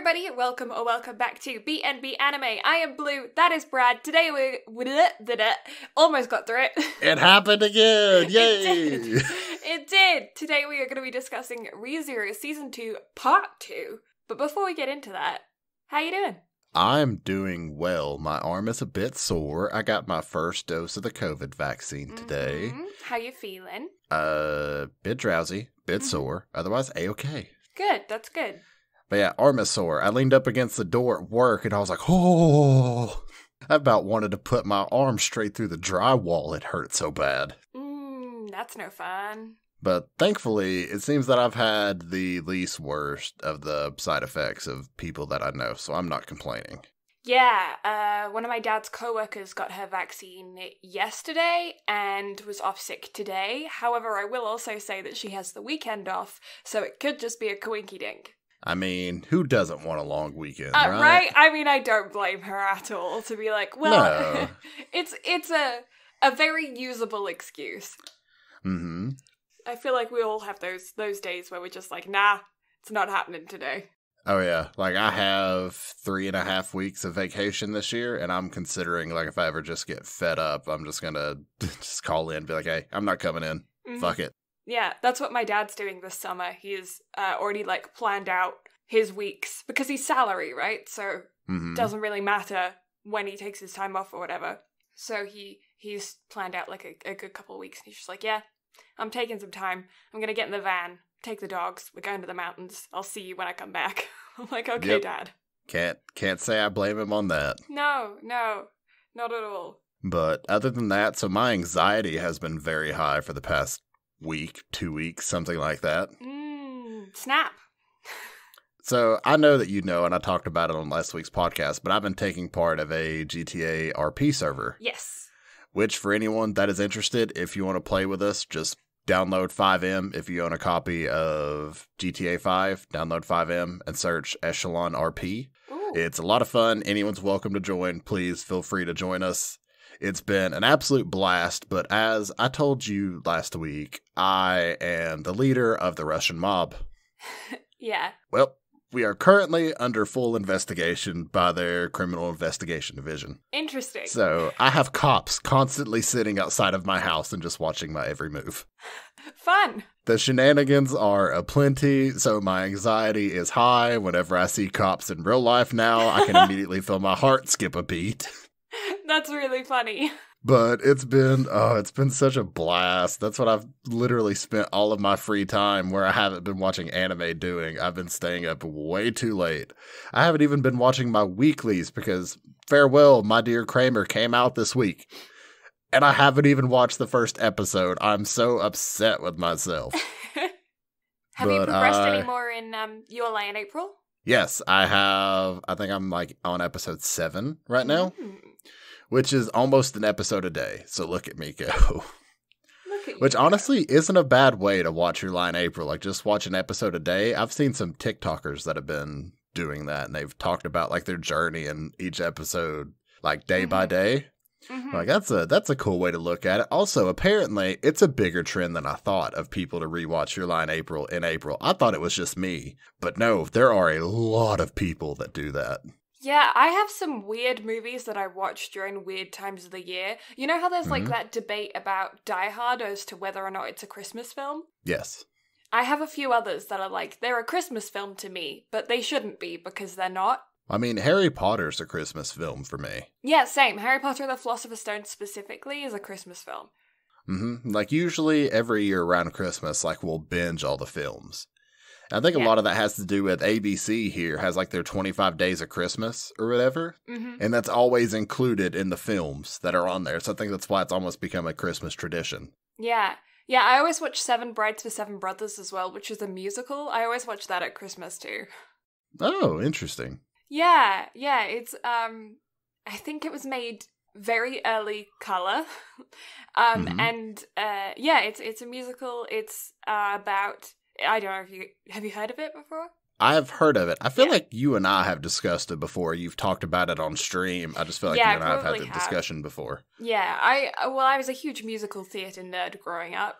everybody, welcome back to BnB Anime. I am Blue, that is Brad. Today we almost got through it. It happened again! Yay! It did! Today we are going to be discussing ReZero Season 2 Part 2. But before we get into that, how you doing? I'm doing well. My arm is a bit sore. I got my first dose of the COVID vaccine today. How you feeling? Bit drowsy, bit sore. Otherwise, A-okay. Good, that's good. But yeah, arm is sore. I leaned up against the door at work and I was like, oh! I about wanted to put my arm straight through the drywall. It hurt so bad. That's no fun. But thankfully, it seems that I've had the least worst of the side effects of people that I know, so I'm not complaining. Yeah, one of my dad's co-workers got her vaccine yesterday and was off sick today. However, I will also say that she has the weekend off, so it could just be a coinky-dink. I mean, who doesn't want a long weekend, right? Right? I mean, I don't blame her at all to be like, well, no. it's a very usable excuse. Mm-hmm. I feel like we all have those days where we're just like, nah, it's not happening today. Oh, yeah. Like, I have 3.5 weeks of vacation this year, and I'm considering, like, if I ever just get fed up, I'm just gonna just call in and be like, hey, I'm not coming in. Mm-hmm. Fuck it. Yeah, that's what my dad's doing this summer. He's already, like, planned out his weeks, because he's salary, right? So it doesn't really matter when he takes his time off or whatever. So he's planned out, like, a good couple of weeks, and he's just like, yeah, I'm taking some time. I'm gonna get in the van, take the dogs, we're going to the mountains. I'll see you when I come back. I'm like, okay, Dad. Can't say I blame him on that. No, not at all. But other than that, so my anxiety has been very high for the past week, 2 weeks, something like that. Snap. So I know that you know, and I talked about it on last week's podcast, but I've been taking part of a GTA RP server. Yes. Which, for anyone that is interested, if you want to play with us, just download 5M. If you own a copy of GTA 5, download 5M and search Echelon RP. Ooh. It's a lot of fun. Anyone's welcome to join. Please feel free to join us. It's been an absolute blast, but as I told you last week, I am the leader of the Russian mob. Yeah. Well, we are currently under full investigation by their criminal investigation division. Interesting. So I have cops constantly sitting outside of my house and just watching my every move. Fun. The shenanigans are aplenty, so my anxiety is high. Whenever I see cops in real life now, I can immediately feel my heart skip a beat. That's really funny. But it's been such a blast. That's what I've literally spent all of my free time where I haven't been watching anime doing. I've been staying up way too late. I haven't even been watching my weeklies because Farewell, My Dear Kramer came out this week. And I haven't even watched the first episode. I'm so upset with myself. Have you progressed any more in Your Lie in April? Yes, I have. I think I'm like on episode 7 right now. Which is almost an episode a day. So look at me go. Look at Which you honestly isn't a bad way to watch Your Lie in April. Like just watch an episode a day. I've seen some TikTokers that have been doing that. And they've talked about like their journey in each episode, like day by day. Like that's a cool way to look at it. Also, apparently, it's a bigger trend than I thought of people to rewatch Your Lie in April in April. I thought it was just me. But no, there are a lot of people that do that. Yeah, I have some weird movies that I watch during weird times of the year. You know how there's like that debate about Die Hard as to whether or not it's a Christmas film? Yes. I have a few others that are like, they're a Christmas film to me, but they shouldn't be because they're not. I mean, Harry Potter's a Christmas film for me. Yeah, same. Harry Potter and the Philosopher's Stone specifically is a Christmas film. Like usually every year around Christmas, like we'll binge all the films. I think a lot of that has to do with ABC here has like their 25 days of Christmas or whatever. And that's always included in the films that are on there. So I think that's why it's almost become a Christmas tradition. Yeah. Yeah, I always watch Seven Brides for Seven Brothers as well, which is a musical. I always watch that at Christmas too. Oh, interesting. Yeah. It's, I think it was made very early color. And, yeah, it's a musical. It's about... I don't know if have you heard of it before? I have heard of it. I feel like you and I have discussed it before. You've talked about it on stream. I just feel like you and I have had the discussion before. Yeah, I was a huge musical theatre nerd growing up.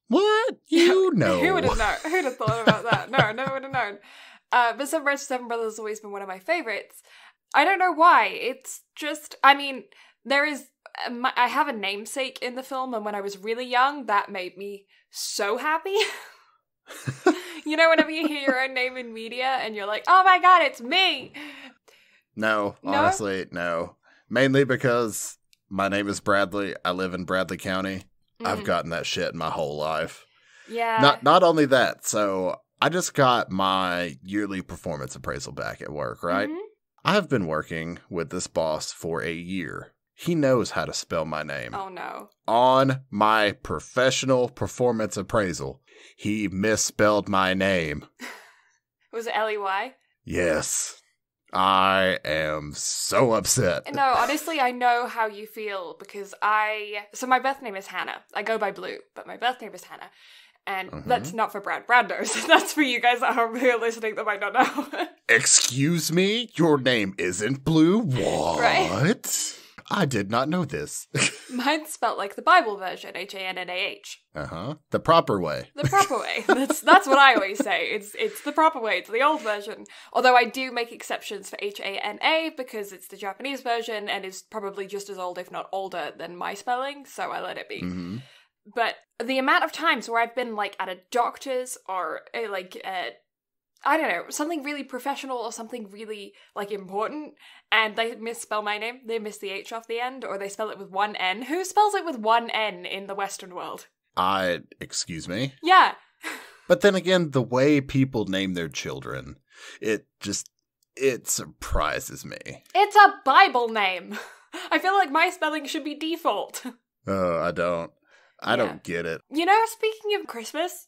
What? You know. Who would have known? Who'd have thought about that? No, never would have known. But Seven Brothers has always been one of my favorites. I don't know why. It's just, I mean, there is, I have a namesake in the film, and when I was really young, that made me so happy. You know, whenever you hear your own name in media, and you're like, oh my god, it's me! No, honestly, no. Mainly because my name is Bradley, I live in Bradley County. I've gotten that shit my whole life. Yeah. Not only that, so I just got my yearly performance appraisal back at work, right? Mm-hmm. I've been working with this boss for a year. He knows how to spell my name. Oh, no. On my professional performance appraisal, he misspelled my name. Was it L-E-Y? Yes. I am so upset. No, honestly, I know how you feel because so my birth name is Hannah. I go by Blue, but my birth name is Hannah. And that's not for Brad. Brad knows. That's for you guys at home who are listening that might not know. Excuse me? Your name isn't Blue? What? Right? I did not know this. Mine's spelled like the Bible version, H-A-N-N-A-H. The proper way. The proper way. That's what I always say. It's the proper way. It's the old version. Although I do make exceptions for H-A-N-A because it's the Japanese version and is probably just as old, if not older, than my spelling, so I let it be. Mm-hmm. But the amount of times where I've been, like, at a doctor's or, I don't know, something really professional or something really, like, important, and they misspell my name, they miss the H off the end, or they spell it with one N. Who spells it with one N in the Western world? Excuse me? Yeah. But then again, the way people name their children, it surprises me. It's a Bible name. I feel like my spelling should be default. I don't get it. You know, speaking of Christmas,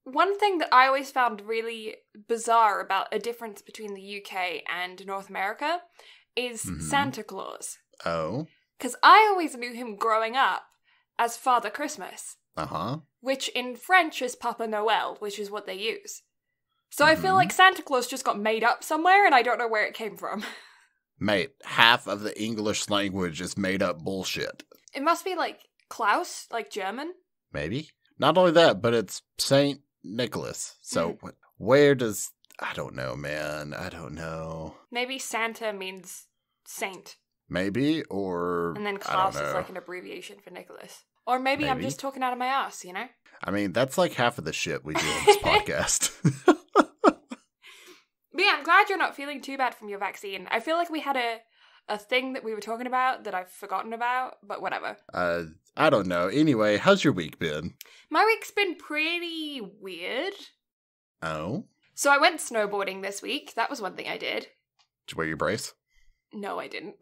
one thing that I always found really bizarre about a difference between the UK and North America is Santa Claus. Oh? Because I always knew him growing up as Father Christmas. Which in French is Papa Noel, which is what they use. So I feel like Santa Claus just got made up somewhere and I don't know where it came from. Mate, half of the English language is made up bullshit. It must be like Klaus, like German? Maybe. Not only that, but it's Saint Nicholas. So where does... I don't know, man. I don't know. Maybe Santa means saint. Maybe, or... And then Klaus is like an abbreviation for Nicholas. Or maybe I'm just talking out of my ass, you know? I mean, that's like half of the shit we do on this podcast. But yeah, I'm glad you're not feeling too bad from your vaccine. I feel like we had a thing that we were talking about that I've forgotten about, but whatever. I don't know. Anyway, how's your week been? My week's been pretty weird. Oh? So I went snowboarding this week. That was one thing I did. Did you wear your brace? No, I didn't.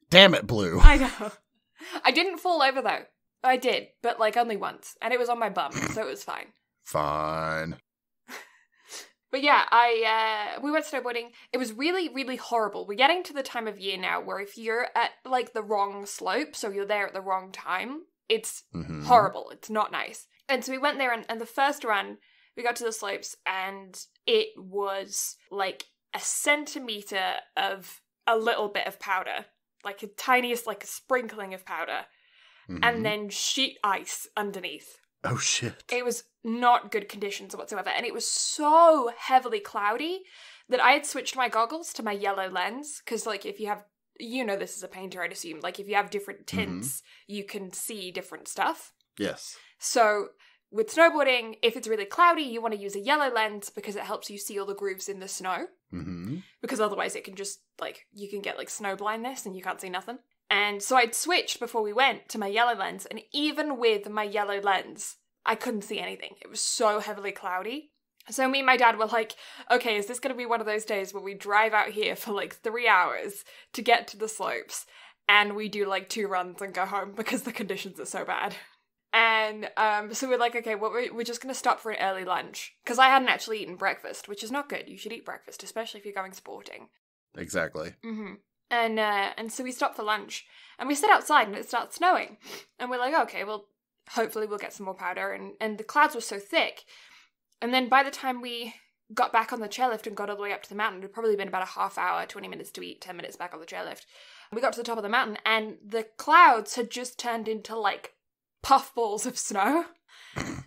Damn it, Blue. I know. I didn't fall over, though. I did, but, like, only once. And it was on my bum, so it was fine. Fine. But yeah, we went snowboarding. It was really, really horrible. We're getting to the time of year now where if you're at, like, the wrong slope, so you're there at the wrong time, it's horrible. It's not nice. And so we went there, and the first run, we got to the slopes, and it was, like, a centimetre of a little bit of powder. Like, a tiniest, like, a sprinkling of powder. And then sheet ice underneath. Oh, shit. It was not good conditions whatsoever. And it was so heavily cloudy that I had switched my goggles to my yellow lens. Because, like, if you have, you know this as a painter, I'd assume. Like, if you have different tints, you can see different stuff. Yes. So, with snowboarding, if it's really cloudy, you want to use a yellow lens because it helps you see all the grooves in the snow. Because otherwise it can just, like, you can get, like, snow blindness and you can't see nothing. And so I'd switched before we went to my yellow lens, and even with my yellow lens, I couldn't see anything. It was so heavily cloudy. So me and my dad were like, okay, is this going to be one of those days where we drive out here for like 3 hours to get to the slopes, and we do like 2 runs and go home because the conditions are so bad? And so we're like, okay, well, we're just going to stop for an early lunch. Because I hadn't actually eaten breakfast, which is not good. You should eat breakfast, especially if you're going sporting. Exactly. And so we stopped for lunch, and we sit outside, and it starts snowing. And we're like, okay, well, hopefully we'll get some more powder. And the clouds were so thick. And then by the time we got back on the chairlift and got all the way up to the mountain, it had probably been about a half hour, 20 minutes to eat, 10 minutes back on the chairlift. We got to the top of the mountain, and the clouds had just turned into, like, puffballs of snow.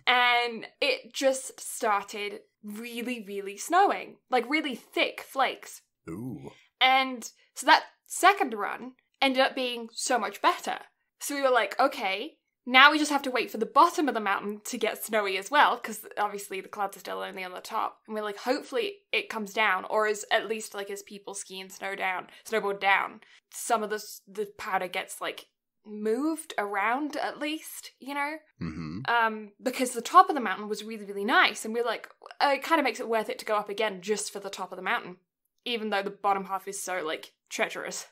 and it just started really, really snowing. Like, really thick flakes. Ooh. And so that second run ended up being so much better. So we were like, okay, now we just have to wait for the bottom of the mountain to get snowy as well, because obviously the clouds are still only on the top. And we're like, hopefully it comes down, or as at least like as people ski and snowboard down, some of the powder gets like moved around at least, you know? Mm-hmm. Because the top of the mountain was really, really nice, and we're like, it kind of makes it worth it to go up again just for the top of the mountain, even though the bottom half is so like treacherous.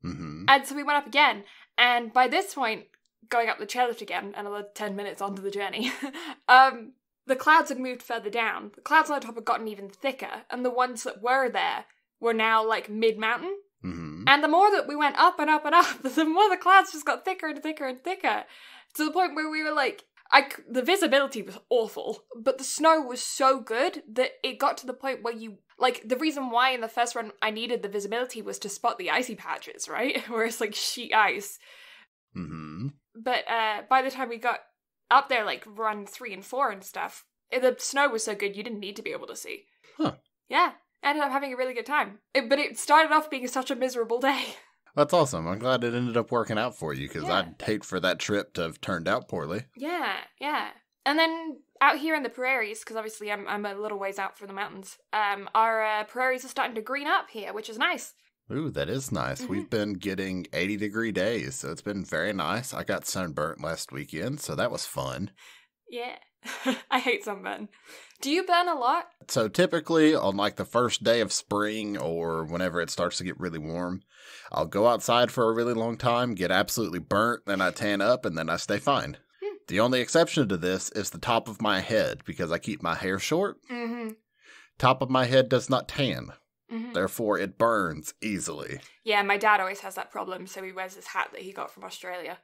Mm-hmm. And so we went up again, and by this point, going up the chairlift again, another 10 minutes onto the journey, the clouds had moved further down. The clouds on the top had gotten even thicker, and the ones that were there were now like mid-mountain. Mm-hmm. And the more that we went up and up and up, the more the clouds just got thicker and thicker and thicker, to the point where we were like, the visibility was awful, but the snow was so good that it got to the point where the reason why in the first run I needed the visibility was to spot the icy patches, right? Where it's like sheet ice. Mm-hmm. But by the time we got up there, like run 3 and 4 and stuff, the snow was so good you didn't need to be able to see. Huh. Yeah, ended up having a really good time. But it started off being such a miserable day. That's awesome. I'm glad it ended up working out for you, because Yeah. I'd hate for that trip to have turned out poorly. Yeah. And then out here in the prairies, because obviously I'm a little ways out from the mountains, our prairies are starting to green up here, which is nice. Ooh, that is nice. Mm-hmm. We've been getting 80-degree days, so it's been very nice. I got sunburnt last weekend, so that was fun. Yeah. I hate sunburn. Do you burn a lot? So typically on like the first day of spring or whenever it starts to get really warm, I'll go outside for a really long time, get absolutely burnt, then I tan up, and then I stay fine. The only exception to this is the top of my head, because I keep my hair short. Mm-hmm. Top of my head does not tan. Mm-hmm. Therefore, it burns easily. Yeah, my dad always has that problem, so he wears this hat that he got from Australia.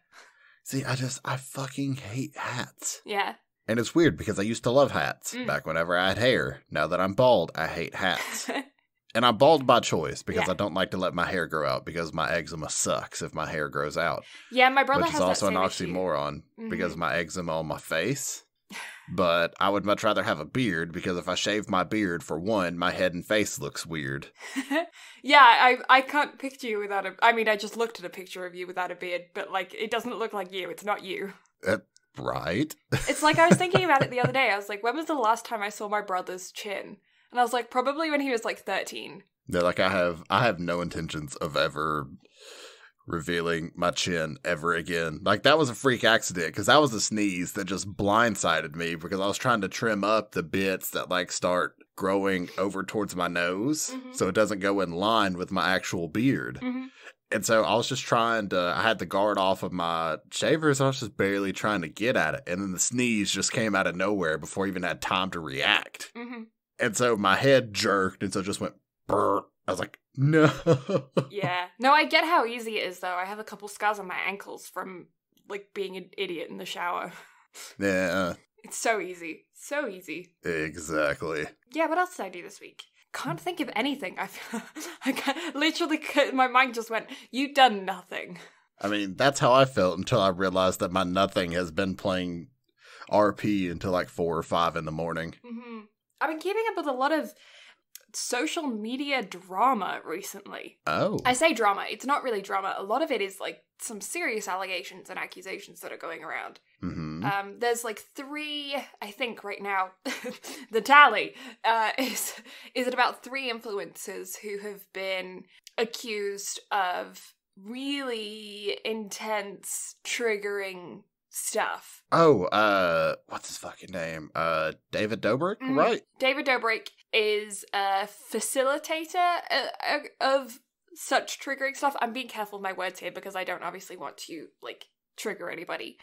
See, I fucking hate hats. Yeah. And it's weird because I used to love hats back whenever I had hair. Now that I'm bald, I hate hats. And I'm bald by choice because I don't like to let my hair grow out because my eczema sucks if my hair grows out. Yeah, my brother has that Which is also an same oxymoron issue. because my eczema on my face. But I would much rather have a beard because if I shave my beard, for one, my head and face looks weird. Yeah, I can't picture you without I mean, I just looked at a picture of you without a beard, but like, it doesn't look like you. It's not you. Right? It's like I was thinking about it the other day. I was like, when was the last time I saw my brother's chin? And I was like, probably when he was like 13. They're like, I have no intentions of ever revealing my chin ever again. Like, that was a freak accident because that was a sneeze that just blindsided me because I was trying to trim up the bits that like start growing over towards my nose so it doesn't go in line with my actual beard. Mm-hmm. And so I was just I had the guard off of my shavers. I was just barely trying to get at it. And then the sneeze just came out of nowhere before I even had time to react. Mm-hmm. And so my head jerked and so it just went brr. I was like, no. Yeah. No, I get how easy it is though. I have a couple scars on my ankles from like being an idiot in the shower. Yeah. It's so easy. So easy. Exactly. Yeah, what else did I do this week? Can't think of anything. Literally, my mind just went, you've done nothing. I mean, that's how I felt until I realized that my nothing has been playing RP until like 4 or 5 in the morning. Mm-hmm. I've been keeping up with a lot of social media drama recently. Oh. I say drama. It's not really drama. A lot of it is like some serious allegations and accusations that are going around. Mm-hmm. There's like 3, I think right now, the tally is at about 3 influencers who have been accused of really intense, triggering stuff. Oh, what's his fucking name? David Dobrik, right? David Dobrik is a facilitator of such triggering stuff. I'm being careful with my words here because I don't obviously want to like trigger anybody.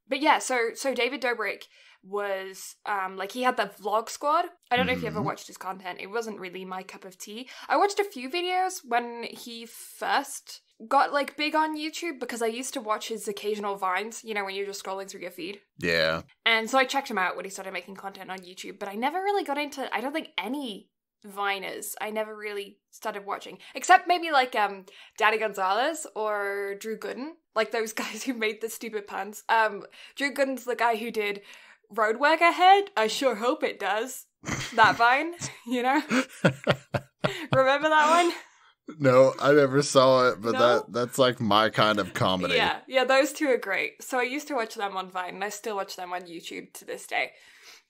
But yeah, so David Dobrik was like he had that vlog squad. I don't know if you ever watched his content. It wasn't really my cup of tea. I watched a few videos when he first got like big on YouTube because I used to watch his occasional vines, you know, when you're just scrolling through your feed. Yeah. And so I checked him out when he started making content on YouTube, but I never really got into, I don't think any Viners. I never really started watching, except maybe like Daddy Gonzalez or Drew Gooden, like those guys who made the stupid puns. Drew Gooden's the guy who did roadwork ahead? I sure hope it does. That vine, you know? Remember that one? No, I never saw it, but No? that's like my kind of comedy. Yeah, those two are great. So I used to watch them on Vine, and I still watch them on YouTube to this day.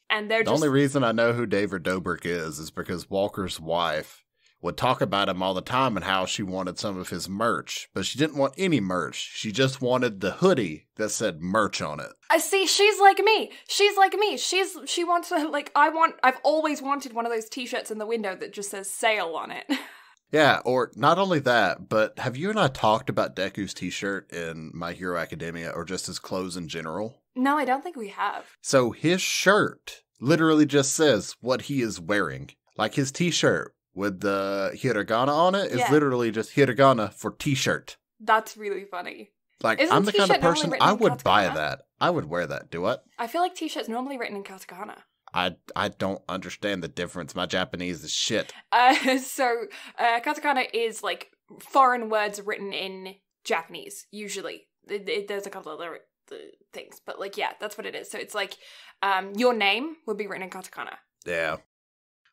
And they're The only reason I know who David Dobrik is because Walker's wife would talk about him all the time and how she wanted some of his merch, but she didn't want any merch. She just wanted the hoodie that said merch on it. I see, she's like me. She wants to, like, I've always wanted one of those t-shirts in the window that just says sale on it. Yeah, or not only that, but have you and I talked about Deku's t-shirt in My Hero Academia or just his clothes in general? No, I don't think we have. So his shirt literally just says what he is wearing. Like his t-shirt with the hiragana on it is literally just hiragana for t-shirt. That's really funny. Like, Isn't I'm the kind of person, written I in would buy katakana? that. I would wear that. Do what? I feel like t-shirts normally written in katakana. I don't understand the difference. My Japanese is shit. Katakana is like foreign words written in Japanese, usually. There's a couple other things, but like, yeah, that's what it is. So it's like, your name would be written in katakana. Yeah.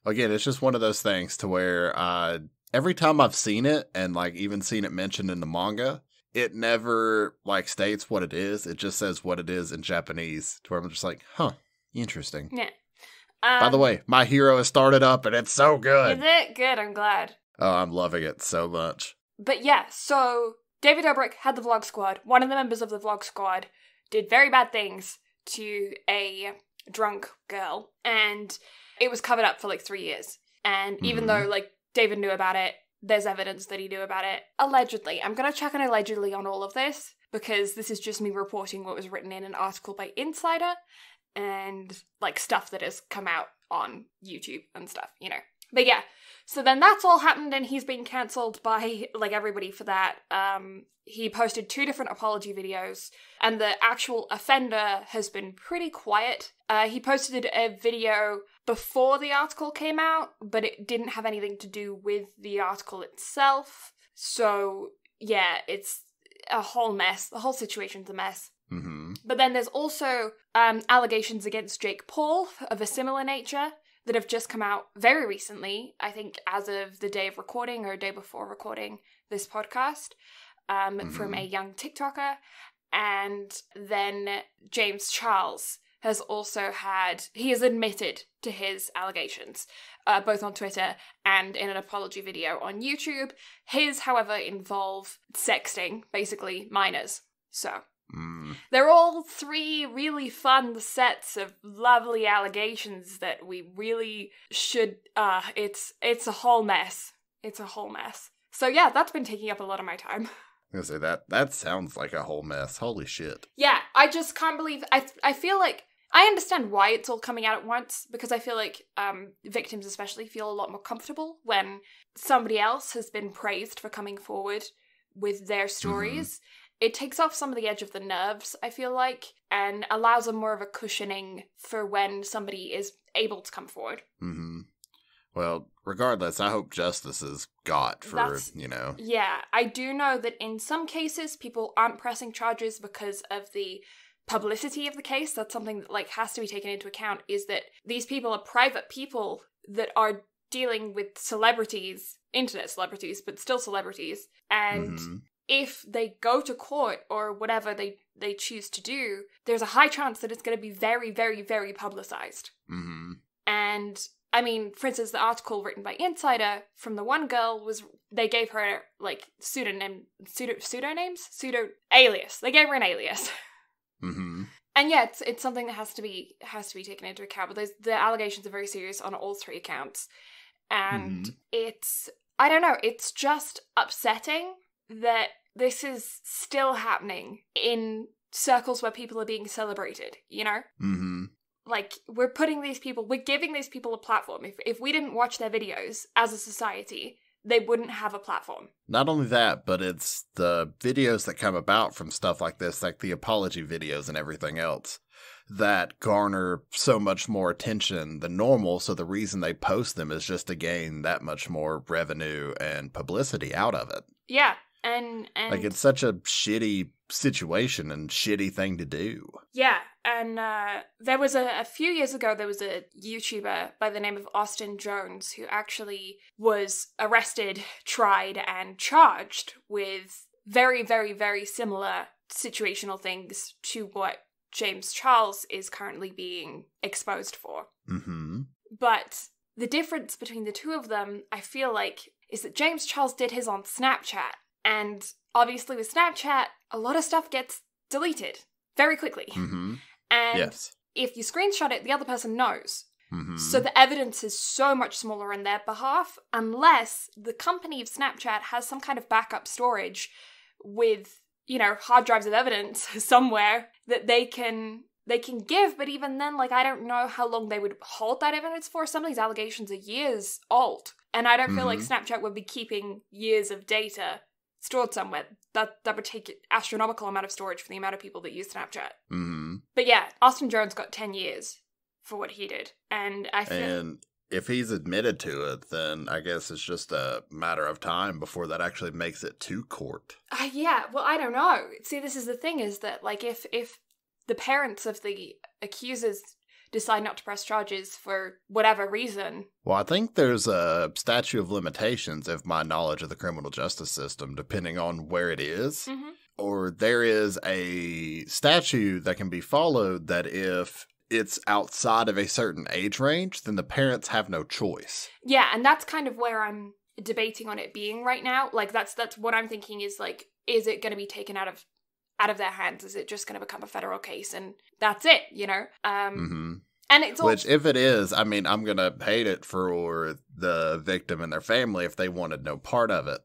Again, it's just one of those things to where every time I've seen it and like even seen it mentioned in the manga, it never like states what it is. It just says what it is in Japanese to where I'm just like, huh, interesting. Yeah. By the way, My Hero has started up and it's so good. Is it? Good, I'm glad. Oh, I'm loving it so much. But yeah, so David Dobrik had the vlog squad. One of the members of the vlog squad did very bad things to a drunk girl, and it was covered up for like 3 years. And even though like David knew about it, there's evidence that he knew about it. Allegedly. I'm going to check an allegedly on all of this, because this is just me reporting what was written in an article by Insider, and like stuff that has come out on YouTube and stuff, you know. But yeah, so then that's all happened and he's been cancelled by like everybody for that. He posted 2 different apology videos and the actual offender has been pretty quiet. He posted a video before the article came out, but it didn't have anything to do with the article itself. So yeah, it's a whole mess. The whole situation's a mess. Mm-hmm. But then there's also allegations against Jake Paul of a similar nature that have just come out very recently, I think as of the day of recording or a day before recording this podcast, from a young TikToker. And then James Charles has also he has admitted to his allegations, both on Twitter and in an apology video on YouTube. His, however, involve sexting, basically minors. So they're all 3 really fun sets of lovely allegations that we really should, it's a whole mess. It's a whole mess. So yeah, that's been taking up a lot of my time. I was gonna say that sounds like a whole mess. Holy shit. Yeah, I just can't believe, I feel like, I understand why it's all coming out at once, because I feel like victims especially feel a lot more comfortable when somebody else has been praised for coming forward with their stories. It takes off some of the edge of the nerves, I feel like, and allows them more of a cushioning for when somebody is able to come forward. Mm-hmm. Well, regardless, I hope justice is got for, you know. Yeah, I do know that in some cases, people aren't pressing charges because of the publicity of the case. That's something that, like, has to be taken into account, is that these people are private people that are dealing with celebrities, internet celebrities, but still celebrities, and if they go to court or whatever they choose to do, there's a high chance that it's going to be very, very, very publicized. And, I mean, for instance, the article written by Insider from the one girl was, they gave her, like, alias. They gave her an alias. And yeah, it's something that has to be taken into account, but the allegations are very serious on all 3 accounts. And it's, I don't know, it's just upsetting that this is still happening in circles where people are being celebrated, you know? Like, we're giving these people a platform. If we didn't watch their videos as a society, they wouldn't have a platform. Not only that, but it's the videos that come about from stuff like this, like the apology videos and everything else, that garner so much more attention than normal. So the reason they post them is just to gain that much more revenue and publicity out of it. Yeah. And like, it's such a shitty situation and shitty thing to do. Yeah, and there was a few years ago, there was a YouTuber by the name of Austin Jones who actually was arrested, tried, and charged with very, very, very similar situational things to what James Charles is currently being exposed for. Mm-hmm. But the difference between the two of them, I feel like, is that James Charles did his on Snapchat. And obviously with Snapchat, a lot of stuff gets deleted very quickly. Mm-hmm. And yes. if you screenshot it, the other person knows. Mm-hmm. So the evidence is so much smaller on their behalf, unless the company of Snapchat has some kind of backup storage with, you know, hard drives of evidence somewhere that they can give. But even then, like, I don't know how long they would hold that evidence for. Some of these allegations are years old. And I don't feel like Snapchat would be keeping years of data stored somewhere. That would take an astronomical amount of storage for the amount of people that use Snapchat. Mm-hmm. But yeah, Austin Jones got 10 years for what he did. And I feel... And if he's admitted to it, then I guess it's just a matter of time before that actually makes it to court. Yeah, well, I don't know. See, this is the thing, is that, like, if the parents of the accusers decide not to press charges for whatever reason... Well, I think there's a statute of limitations, of my knowledge of the criminal justice system, depending on where it is. Mm-hmm. Or there is a statute that can be followed that if it's outside of a certain age range, then the parents have no choice. Yeah, and that's kind of where I'm debating on it being right now. Like, that's what I'm thinking is, like, is it going to be taken out of their hands? Is it just going to become a federal case and that's it, you know? And it's all... Which, if it is, I mean, I'm going to hate it for the victim and their family if they wanted no part of it.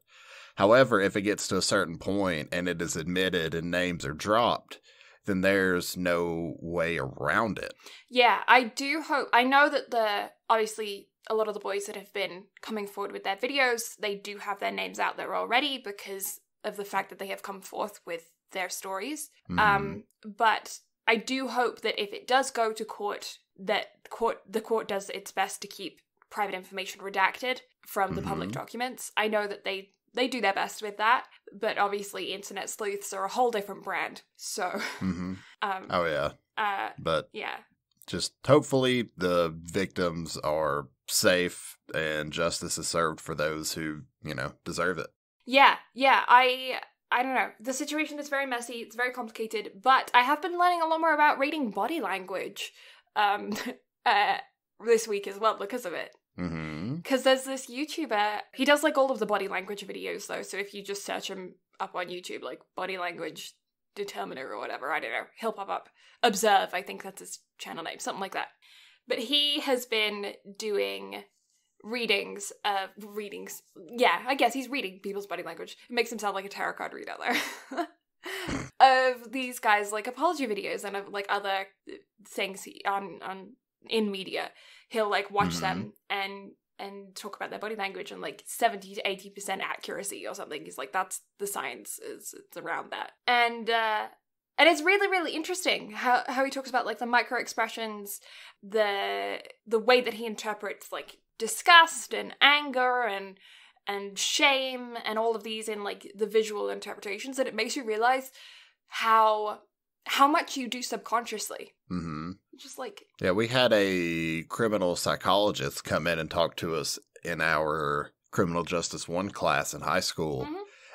However, if it gets to a certain point and it is admitted and names are dropped, then there's no way around it. Yeah, I do hope... I know that obviously, a lot of the boys that have been coming forward with their videos, they do have their names out there already because of the fact that they have come forth with their stories. But I do hope that if it does go to court, that the court does its best to keep private information redacted from the public documents. I know that they do their best with that, but obviously internet sleuths are a whole different brand. So, oh yeah, but yeah, just hopefully the victims are safe and justice is served for those who, you know, deserve it. Yeah, I don't know. The situation is very messy. It's very complicated, but I have been learning a lot more about reading body language this week as well because of it. Because there's this YouTuber, he does like all of the body language videos though, so if you just search him up on YouTube, like body language determiner or whatever, I don't know, he'll pop up. Observe, I think that's his channel name, something like that. But he has been doing readings. Yeah, I guess he's reading people's body language. It makes him sound like a tarot card reader there. Of these guys, like apology videos and of like other things in media. He'll like watch them and talk about their body language and like 70 to 80% accuracy or something. He's like, that's the science, it's around that. And it's really, really interesting how he talks about like the micro expressions, the way that he interprets like disgust and anger and shame and all of these in like the visual interpretations, and it makes you realize how much you do subconsciously. Just like... Yeah, we had a criminal psychologist come in and talk to us in our Criminal Justice 1 class in high school.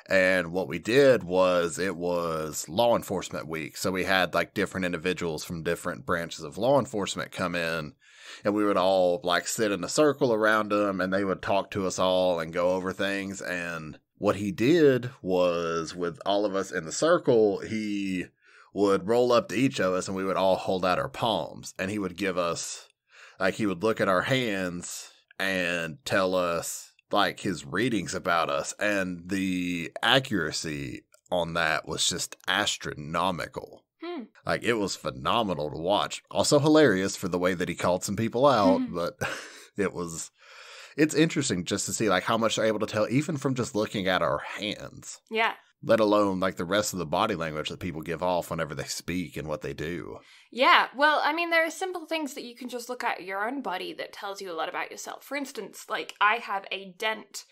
And what we did was, it was law enforcement week. So we had like different individuals from different branches of law enforcement come in, and we would all like sit in a circle around them and they would talk to us all and go over things. And what he did was, with all of us in the circle, he would roll up to each of us and we would all hold out our palms, and he would give us, like, he would look at our hands and tell us like his readings about us, and the accuracy on that was just astronomical. Like, it was phenomenal to watch. Also hilarious for the way that he called some people out, but it's interesting just to see like how much they're able to tell even from just looking at our hands. Yeah. Let alone like the rest of the body language that people give off whenever they speak and what they do. Yeah, well, I mean, there are simple things that you can just look at your own body that tells you a lot about yourself. For instance, like, I have a dent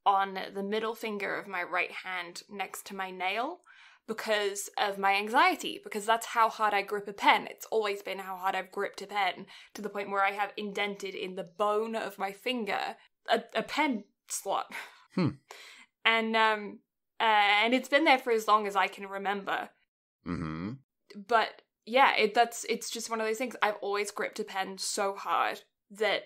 on the middle finger of my right hand next to my nail because of my anxiety, because that's how hard I grip a pen. It's always been how hard I've gripped a pen, to the point where I have indented in the bone of my finger a pen slot. And it's been there for as long as I can remember. Mm-hmm. But yeah, it's just one of those things. I've always gripped a pen so hard that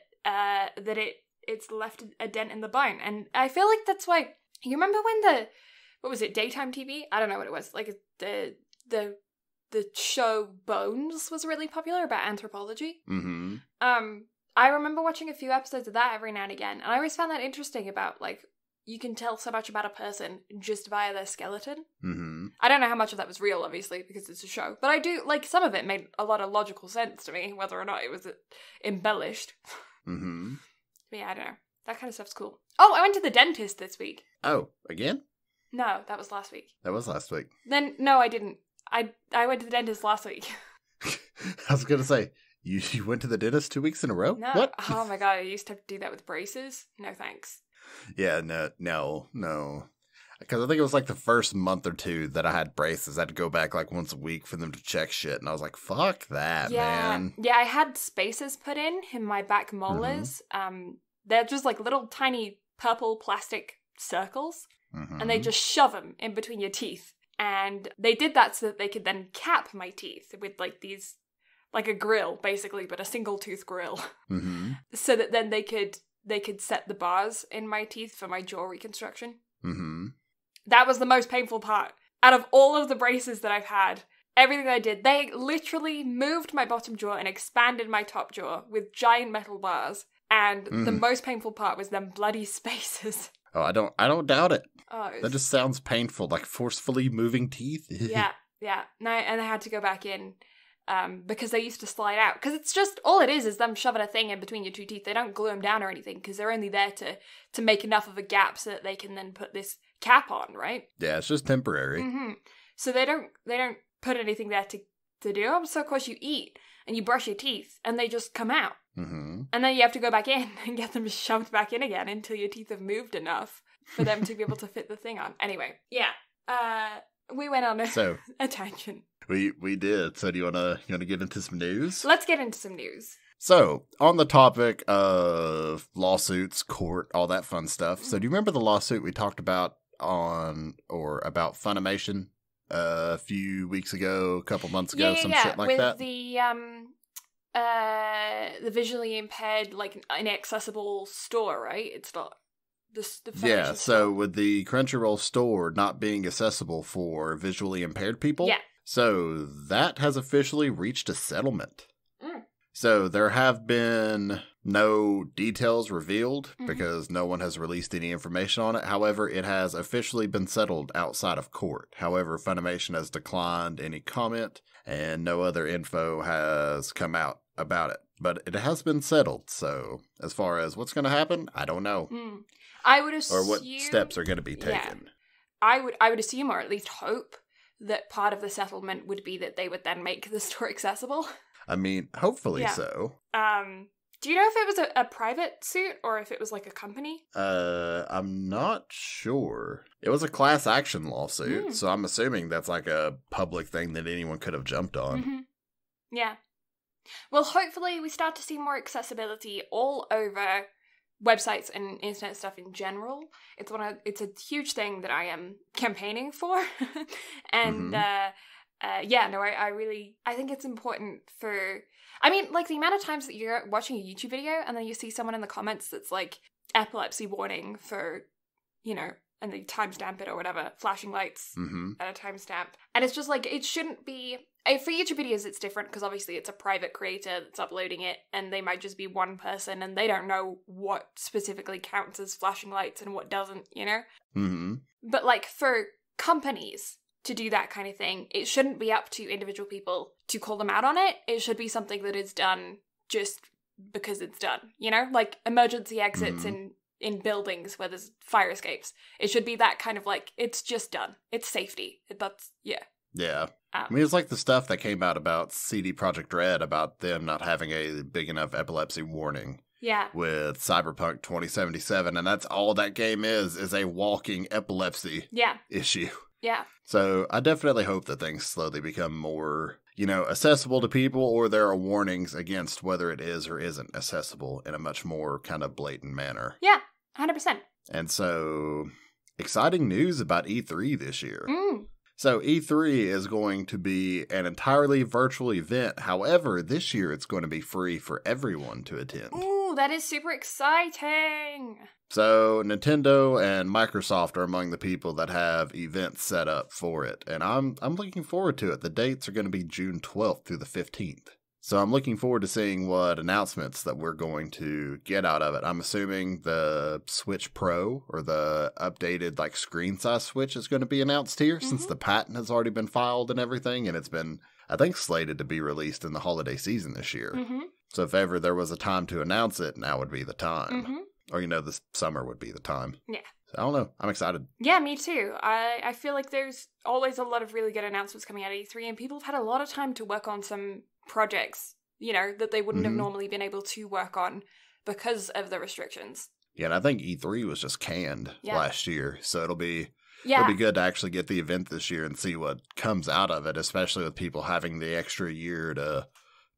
it's left a dent in the bone. And I feel like that's why, you remember when what was it, daytime TV? I don't know what it was. Like the show Bones was really popular, about anthropology. Mm-hmm. I remember watching a few episodes of that every now and again, and I always found that interesting about, like, you can tell so much about a person just via their skeleton. Mm-hmm. I don't know how much of that was real, obviously, because it's a show. But I do, like, some of it made a lot of logical sense to me, whether or not it was embellished. Mm-hmm. But yeah, I don't know. That kind of stuff's cool. Oh, I went to the dentist this week. Oh, again? No, that was last week. That was last week. Then, no, I didn't. I went to the dentist last week. I was going to say, you went to the dentist 2 weeks in a row? No. What? Oh my god, I used to have to do that with braces. No thanks. Yeah, no. Because I think it was like the first month or two that I had braces. I had to go back like once a week for them to check shit. And I was like, fuck that, man. Yeah, I had spaces put in my back molars. Mm-hmm. They're just like little tiny purple plastic circles. Mm-hmm. And they just shove them in between your teeth. And they did that so that they could then cap my teeth with like these, like a grill, basically, but a single tooth grill. Mm-hmm. So that then they could set the bars in my teeth for my jaw reconstruction. Mm-hmm. That was the most painful part. Out of all of the braces that I've had, everything I did, they literally moved my bottom jaw and expanded my top jaw with giant metal bars. And the most painful part was them bloody spaces. Oh, I don't doubt it. Oh, that just sounds painful, like forcefully moving teeth. Yeah. No, and I had to go back in because they used to slide out. Because it's just, all it is them shoving a thing in between your two teeth. They don't glue them down or anything, because they're only there to make enough of a gap so that they can then put this cap on, right? Yeah, it's just temporary. Mm-hmm. So they don't put anything there to do them. So of course you eat and you brush your teeth and they just come out. Mm-hmm. And then you have to go back in and get them shoved back in again until your teeth have moved enough for them to be able to fit the thing on. Anyway, yeah. We went on a tangent. We did. So do you wanna get into some news? Let's get into some news. So, on the topic of lawsuits, court, all that fun stuff. So do you remember the lawsuit we talked about about Funimation a few weeks ago, a couple months ago, shit like that? The visually impaired, like, inaccessible store, right? It's not the yeah, store. So with the Crunchyroll store not being accessible for visually impaired people, yeah. So that has officially reached a settlement. Mm. So there have been no details revealed because no one has released any information on it. However, it has officially been settled outside of court. However, Funimation has declined any comment and no other info has come out about it. But it has been settled. So as far as what's going to happen, I don't know. I would assume, or what steps are going to be taken. Yeah. I would assume, or at least hope, that part of the settlement would be that they would then make the store accessible. I mean, hopefully so. Do you know if it was a private suit or if it was like a company? I'm not sure. It was a class action lawsuit, so I'm assuming that's like a public thing that anyone could have jumped on. Mm-hmm. Yeah. Well, hopefully we start to see more accessibility all over websites and internet stuff in general. It's a huge thing that I am campaigning for. And I think it's important for, I mean, like, the amount of times that you're watching a YouTube video and then you see someone in the comments that's like, epilepsy warning for, and they timestamp it or whatever, flashing lights at a timestamp. And it's just like, it shouldn't be, for YouTube videos it's different because obviously it's a private creator that's uploading it and they might just be one person and they don't know what specifically counts as flashing lights and what doesn't, But like, for companies to do that kind of thing, it shouldn't be up to individual people to call them out on it. It should be something that is done just because it's done, like emergency exits in buildings where there's fire escapes. It should be that kind of like, it's just done. It's safety. That's, yeah. Yeah. I mean, it's like the stuff that came out about CD Projekt Red, about them not having a big enough epilepsy warning. Yeah. With Cyberpunk 2077, and that's all that game is a walking epilepsy issue. Yeah. So I definitely hope that things slowly become more, accessible to people, or there are warnings against whether it is or isn't accessible in a much more kind of blatant manner. Yeah, 100%. And so, exciting news about E3 this year. Mm. So E3 is going to be an entirely virtual event. However, this year it's going to be free for everyone to attend. Ooh, that is super exciting. So Nintendo and Microsoft are among the people that have events set up for it. And I'm looking forward to it. The dates are going to be June 12th through the 15th. So I'm looking forward to seeing what announcements that we're going to get out of it. I'm assuming the Switch Pro or the updated screen size Switch is going to be announced here since the patent has already been filed and everything. And it's been, I think, slated to be released in the holiday season this year. Mm-hmm. So if ever there was a time to announce it, now would be the time. Or, this summer would be the time. Yeah. So, I don't know. I'm excited. Yeah, me too. I feel like there's always a lot of really good announcements coming out of E3, and people have had a lot of time to work on some projects, that they wouldn't have normally been able to work on because of the restrictions. Yeah, and I think E3 was just canned last year, so it'll be good to actually get the event this year and see what comes out of it, especially with people having the extra year to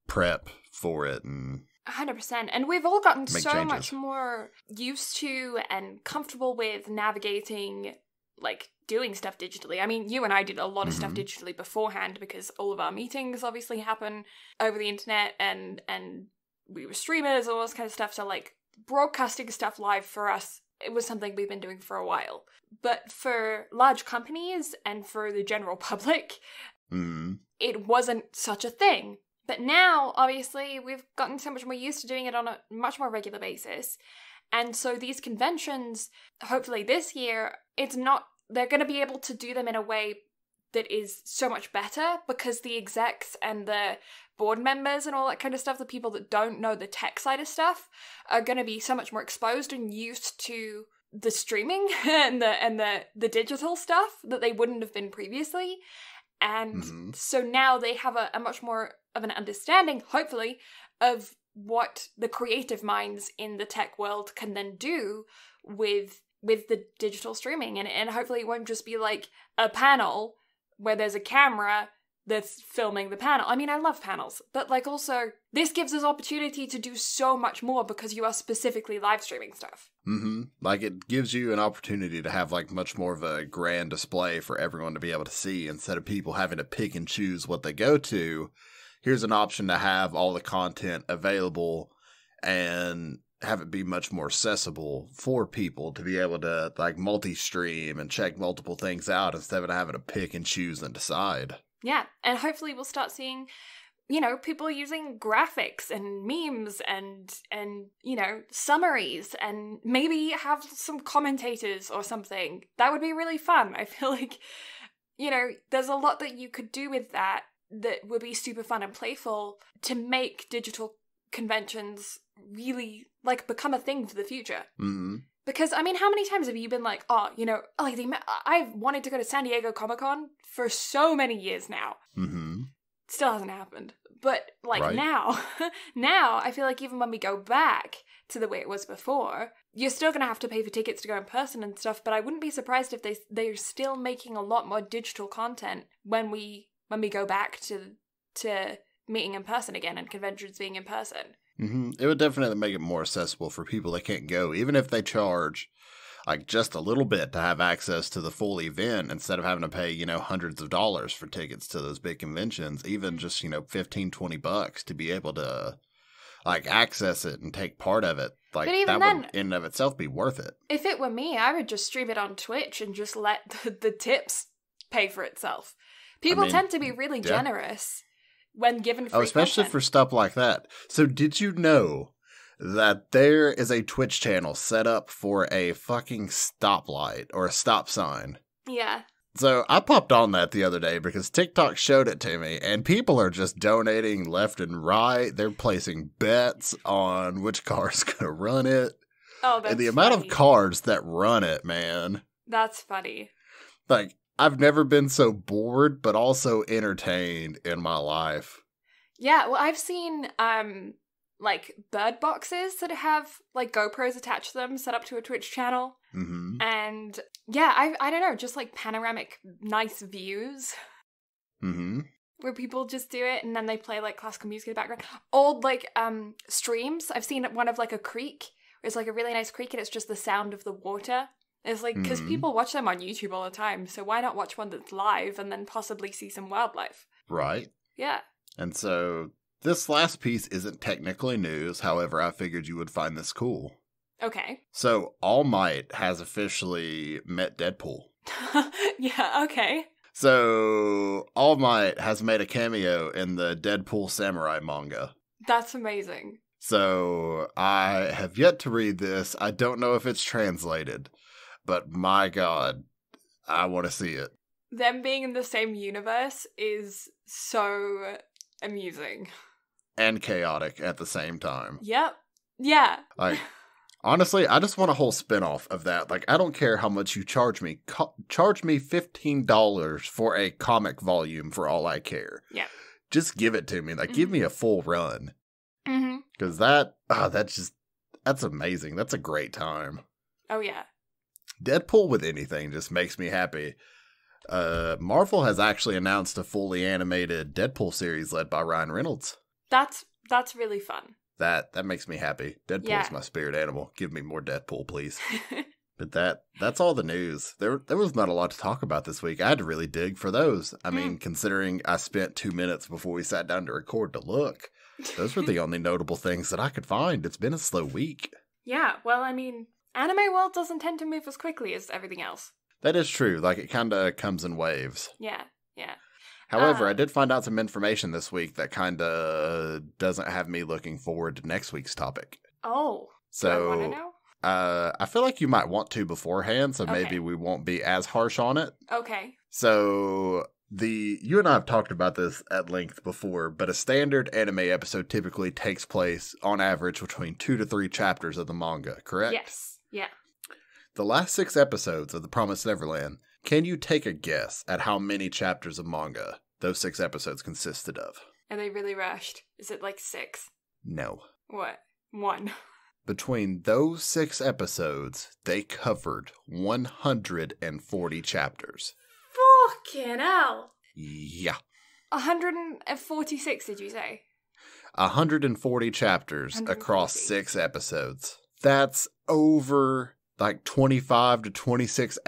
prep for it and 100%. And we've all gotten so changes. much more used to and comfortable with navigating, doing stuff digitally. I mean, you and I did a lot of stuff digitally beforehand because all of our meetings obviously happen over the internet and we were streamers, all this kind of stuff. So, broadcasting stuff live for us, it was something we've been doing for a while. But for large companies and for the general public, it wasn't such a thing. But now, obviously, we've gotten so much more used to doing it on a much more regular basis. And so these conventions, hopefully this year, they're going to be able to do them in a way that is so much better because the execs and the board members and all that kind of stuff, the people that don't know the tech side of stuff, are going to be so much more exposed and used to the streaming and the digital stuff that they wouldn't have been previously. And so now they have a much more of an understanding, hopefully, of what the creative minds in the tech world can then do with the digital streaming. And hopefully it won't just be a panel where there's a camera that's filming the panel. I mean, I love panels, but also this gives us opportunity to do so much more because you are specifically live streaming stuff. It gives you an opportunity to have much more of a grand display for everyone to be able to see instead of people having to pick and choose what they go to. Here's an option to have all the content available and have it be much more accessible for people to be able to multi-stream and check multiple things out instead of having to pick and choose and decide. Yeah, and hopefully we'll start seeing, people using graphics and memes and summaries and maybe have some commentators or something. That would be really fun. I feel like, there's a lot that you could do with that would be super fun and playful to make digital conventions really, become a thing for the future. Because, I mean, how many times have you been I've wanted to go to San Diego Comic-Con for so many years now. Still hasn't happened. But, right. now I feel like even when we go back to the way it was before, you're still going to have to pay for tickets to go in person and stuff, but I wouldn't be surprised if they're still making a lot more digital content when we go back to meeting in person again and conventions being in person. It would definitely make it more accessible for people that can't go, even if they charge just a little bit to have access to the full event instead of having to pay, hundreds of dollars for tickets to those big conventions, even just, $15-20 to be able to access it and take part of it. That would in and of itself be worth it. If it were me, I would just stream it on Twitch and just let the tips pay for itself. People tend to be really generous when given free especially content. For stuff like that. So did you know that there is a Twitch channel set up for a fucking stoplight or a stop sign? Yeah. So I popped on that the other day because TikTok showed it to me, and people are just donating left and right. They're placing bets on which car's going to run it. Oh, that's And the amount of cars that run it, man. That's funny. I've never been so bored, but also entertained in my life. Yeah, well, I've seen like bird boxes that have like GoPros attached to them, set up to a Twitch channel. Mm-hmm. And yeah, I don't know, just like panoramic nice views. Mm-hmm. Where people just do it and then they play like classical music in the background. Old like streams. I've seen one of like a creek. It's like a really nice creek and it's just the sound of the water. It's like, because people watch them on YouTube all the time, so why not watch one that's live and then possibly see some wildlife? Right. Yeah. And so this last piece isn't technically news, however, I figured you would find this cool. Okay. So All Might has officially met Deadpool. Yeah, okay. So All Might has made a cameo in the Deadpool Samurai manga. That's amazing. So I have yet to read this. I don't know if it's translated, but my God, I want to see it. Them being in the same universe is so amusing. And chaotic at the same time. Yep. Yeah. Like, honestly, I just want a whole spinoff of that. Like, I don't care how much you charge me. Charge me $15 for a comic volume for all I care. Yeah. Just give it to me. Like, give me a full run. Mm-hmm. Because that's amazing. That's a great time. Oh, yeah. Deadpool with anything just makes me happy. Marvel has actually announced a fully animated Deadpool series led by Ryan Reynolds. That's really fun. That makes me happy. Deadpool's my spirit animal. Give me more Deadpool, please. But that's all the news. There was not a lot to talk about this week. I had to really dig for those. I mean, considering I spent 2 minutes before we sat down to record to look, those were the only notable things that I could find. It's been a slow week. Yeah, well, I mean, anime world doesn't tend to move as quickly as everything else. That is true. Like, it kind of comes in waves. Yeah. However, I did find out some information this week that kind of doesn't have me looking forward to next week's topic. Oh, so do I want to know? I feel like you might want to beforehand, so maybe we won't be as harsh on it. Okay. So you and I have talked about this at length before, but a standard anime episode typically takes place on average between 2 to 3 chapters of the manga, correct? Yes. Yeah. The last 6 episodes of The Promised Neverland, can you take a guess at how many chapters of manga those 6 episodes consisted of? Are they really rushed? Is it like 6? No. What? 1. Between those 6 episodes, they covered 140 chapters. Fucking hell. Yeah. 146, did you say? 140 chapters 140. Across 6 episodes. That's over like 25 to 26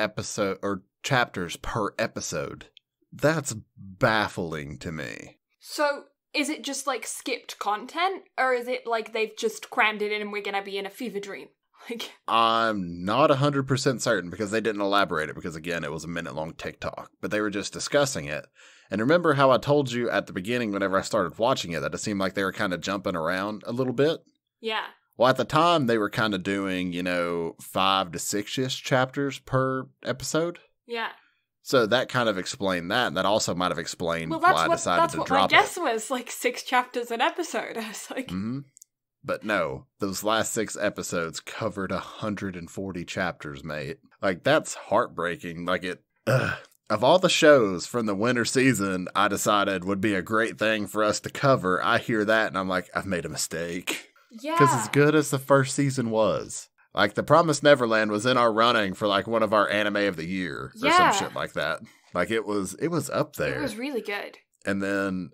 chapters per episode. That's baffling to me. So, is it just like skipped content? Or is it like they've just crammed it in and we're gonna be in a fever dream? Like, I'm not 100% certain because they didn't elaborate it because, again, it was a minute-long TikTok. But they were just discussing it. And remember how I told you at the beginning whenever I started watching it that it seemed like they were kind of jumping around a little bit? yeah. Well, at the time, they were kind of doing, 5 to 6-ish chapters per episode. Yeah. So that kind of explained that. And that also might have explained why I decided to drop it. That's what my guess was, like 6 chapters an episode. I was like... Mm-hmm. But no, those last 6 episodes covered 140 chapters, mate. Like, that's heartbreaking. Like, of all the shows from the winter season I decided would be a great thing for us to cover, I hear that and I'm like, I've made a mistake. Yeah. Because as good as the first season was, like, The Promised Neverland was in our running for, like, one of our anime of the year or some shit like that. Like, it was up there. It was really good. And then,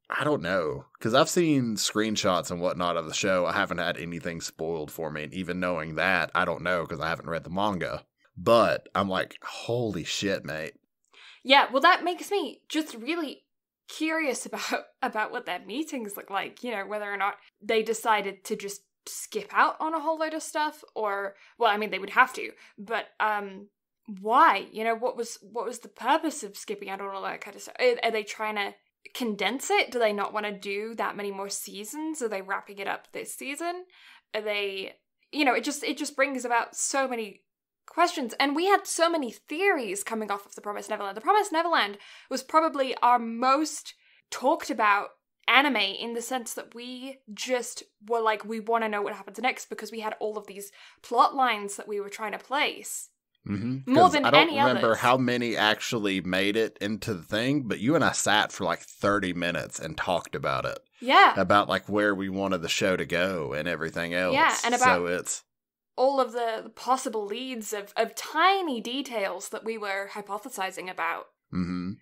I don't know, because I've seen screenshots and whatnot of the show. I haven't had anything spoiled for me. And even knowing that, I don't know because I haven't read the manga. But I'm like, holy shit, mate. Yeah, well, that makes me just really curious about what their meetings look like, whether or not they decided to just skip out on a whole load of stuff or, well, I mean, they would have to, but why? What was the purpose of skipping out on all that kind of stuff? Are they trying to condense it? Do they not want to do that many more seasons? Are they wrapping it up this season? Are they, it just brings about so many questions. And we had so many theories coming off of The Promised Neverland. The Promised Neverland was probably our most talked about anime in the sense that we just were like, we want to know what happens next because we had all of these plot lines that we were trying to place. More than any others. I don't remember how many actually made it into the thing, but you and I sat for like 30 minutes and talked about it. Yeah. About like where we wanted the show to go and everything else. Yeah, and about so it's all of the possible leads of tiny details that we were hypothesizing about.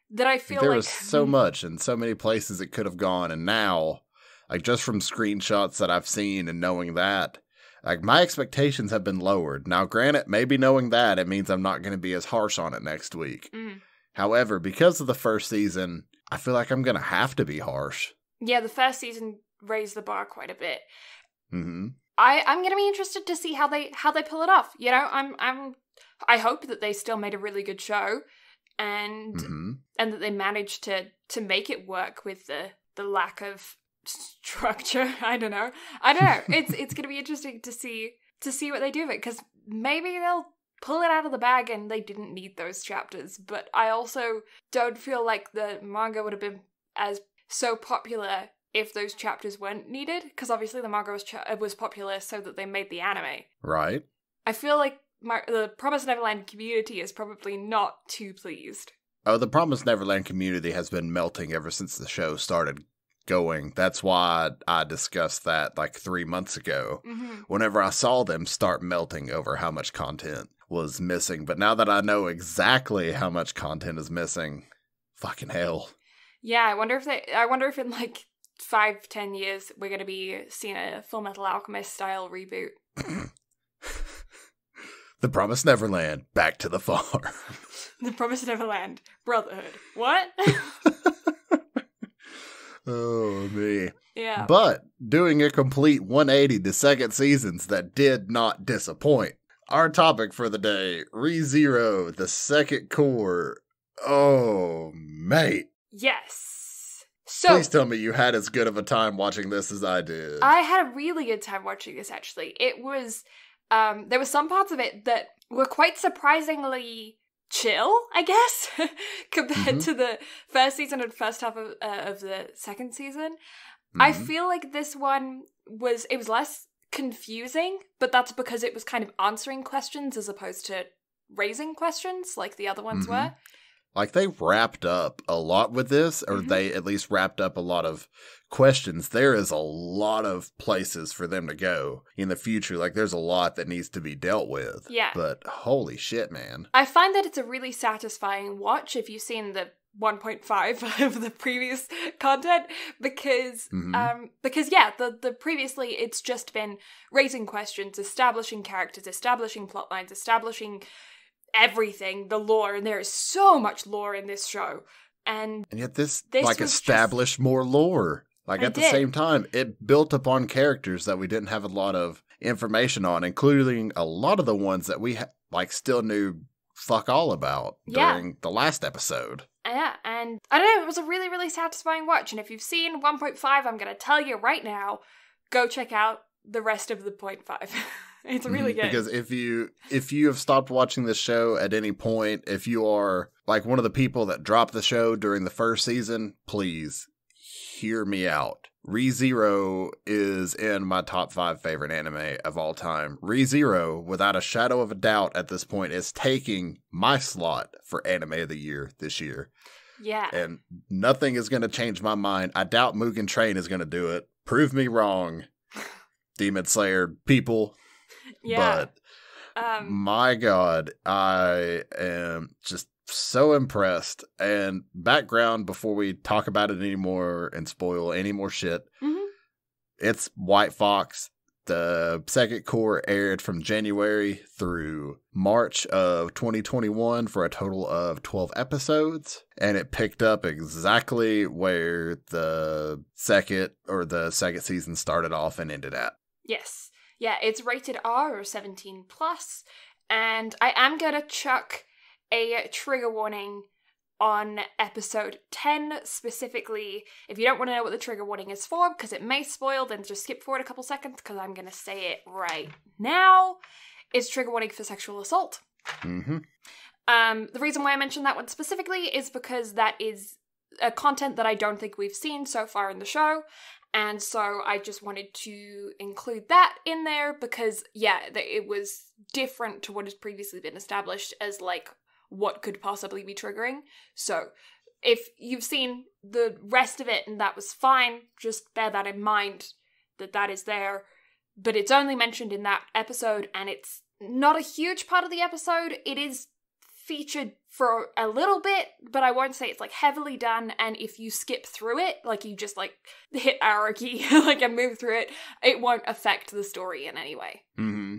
That I feel there like was so much and so many places it could have gone, and now, like just from screenshots that I've seen and knowing that, like my expectations have been lowered. Now, granted, maybe knowing that, it means I'm not going to be as harsh on it next week. However, because of the first season, I feel like I'm going to have to be harsh. Yeah, the first season raised the bar quite a bit. Mm-hmm. I'm going to be interested to see how they pull it off. You know, I hope that they still made a really good show, and that they managed to make it work with the lack of structure. I don't know. It's going to be interesting to see what they do with it, because maybe they'll pull it out of the bag and they didn't need those chapters. But I also don't feel like the manga would have been as so popular if those chapters weren't needed, because obviously the manga was popular so that they made the anime. Right. I feel like the Promised Neverland community is probably not too pleased. Oh, the Promised Neverland community has been melting ever since the show started going. That's why I discussed that like 3 months ago. Whenever I saw them start melting over how much content was missing. But now that I know exactly how much content is missing, fucking hell. Yeah, I wonder if in like 5-10 years we're going to be seeing a Full Metal Alchemist style reboot. The Promised Neverland, back to the farm. The Promised Neverland, Brotherhood. What? Oh, me. Yeah. But doing a complete 180 to second seasons that did not disappoint. Our topic for the day, ReZero, the second cour. Oh, mate. Yes. So, please tell me you had as good of a time watching this as I did. I had a really good time watching this, actually. It was, there were some parts of it that were quite surprisingly chill, I guess, compared to the first season and first half of the second season. I feel like this one was less confusing, but that's because it was kind of answering questions as opposed to raising questions like the other ones were. Like, they wrapped up a lot with this, or they at least wrapped up a lot of questions. There is a lot of places for them to go in the future. Like, there's a lot that needs to be dealt with. Yeah. But holy shit, man. I find that it's a really satisfying watch if you've seen the 1.5 of the previous content, because the previously it's just been raising questions, establishing characters, establishing plot lines, establishing everything, the lore, and there is so much lore in this show. And yet this like established more lore. Like at the same time, it built upon characters that we didn't have a lot of information on, including a lot of the ones that we still knew fuck all about during the last episode. Yeah, and I don't know, it was a really, really satisfying watch. And if you've seen 1.5, I'm going to tell you right now, go check out the rest of the 0.5. It's really good. Because if you have stopped watching this show at any point, if you are like one of the people that dropped the show during the first season, please hear me out. ReZero is in my top 5 favorite anime of all time. ReZero, without a shadow of a doubt at this point, is taking my slot for anime of the year this year. Yeah. And nothing is going to change my mind. I doubt Mugen Train is going to do it. Prove me wrong, Demon Slayer people. Yeah. But my God, I am just so impressed. And background before we talk about it anymore and spoil any more shit. It's White Fox. The second cour aired from January through March of 2021 for a total of 12 episodes. And it picked up exactly where the second season started off and ended at. Yes. Yeah, it's rated R or 17+, and I am going to chuck a trigger warning on episode 10 specifically. If you don't want to know what the trigger warning is for, because it may spoil, then just skip forward a couple seconds, because I'm going to say it right now. It's trigger warning for sexual assault. The reason why I mentioned that one specifically is because that is a content that I don't think we've seen so far in the show. And so I just wanted to include that in there because, yeah, it was different to what has previously been established as, like, what could possibly be triggering. So if you've seen the rest of it and that was fine, just bear that in mind, that is there. But it's only mentioned in that episode, and it's not a huge part of the episode. It is featured for a little bit, but I won't say it's, like, heavily done. And if you skip through it, like, you just, like, hit arrow key, like, and move through it, it won't affect the story in any way. Mm-hmm.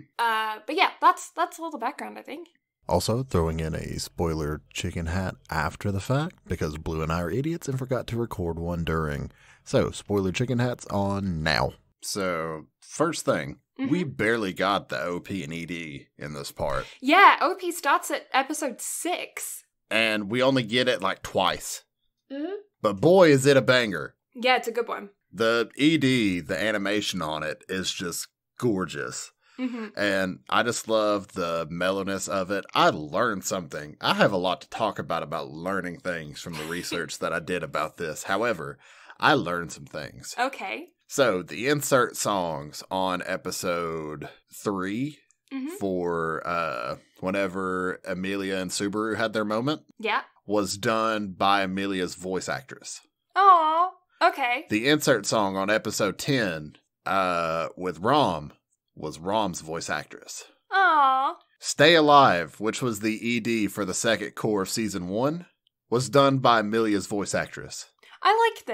But yeah, that's all the background, I think. Also, throwing in a spoiler chicken hat after the fact, because Blue and I are idiots and forgot to record one during. So, spoiler chicken hats on now. So, first thing, we barely got the OP and ED in this part. Yeah, OP starts at episode 6. And we only get it, like, twice. Mm-hmm. But boy, is it a banger. Yeah, it's a good one. The ED, the animation on it, is just gorgeous. Mm-hmm. And I just love the mellowness of it. I learned something. I have a lot to talk about learning things from the research that I did about this. However, I learned some things. Okay. So, the insert songs on episode 3 for whenever Amelia and Subaru had their moment was done by Amelia's voice actress. Aww, okay. The insert song on episode 10 with Rom was Rom's voice actress. Aww. Stay Alive, which was the ED for the second cour of season 1, was done by Amelia's voice actress. I like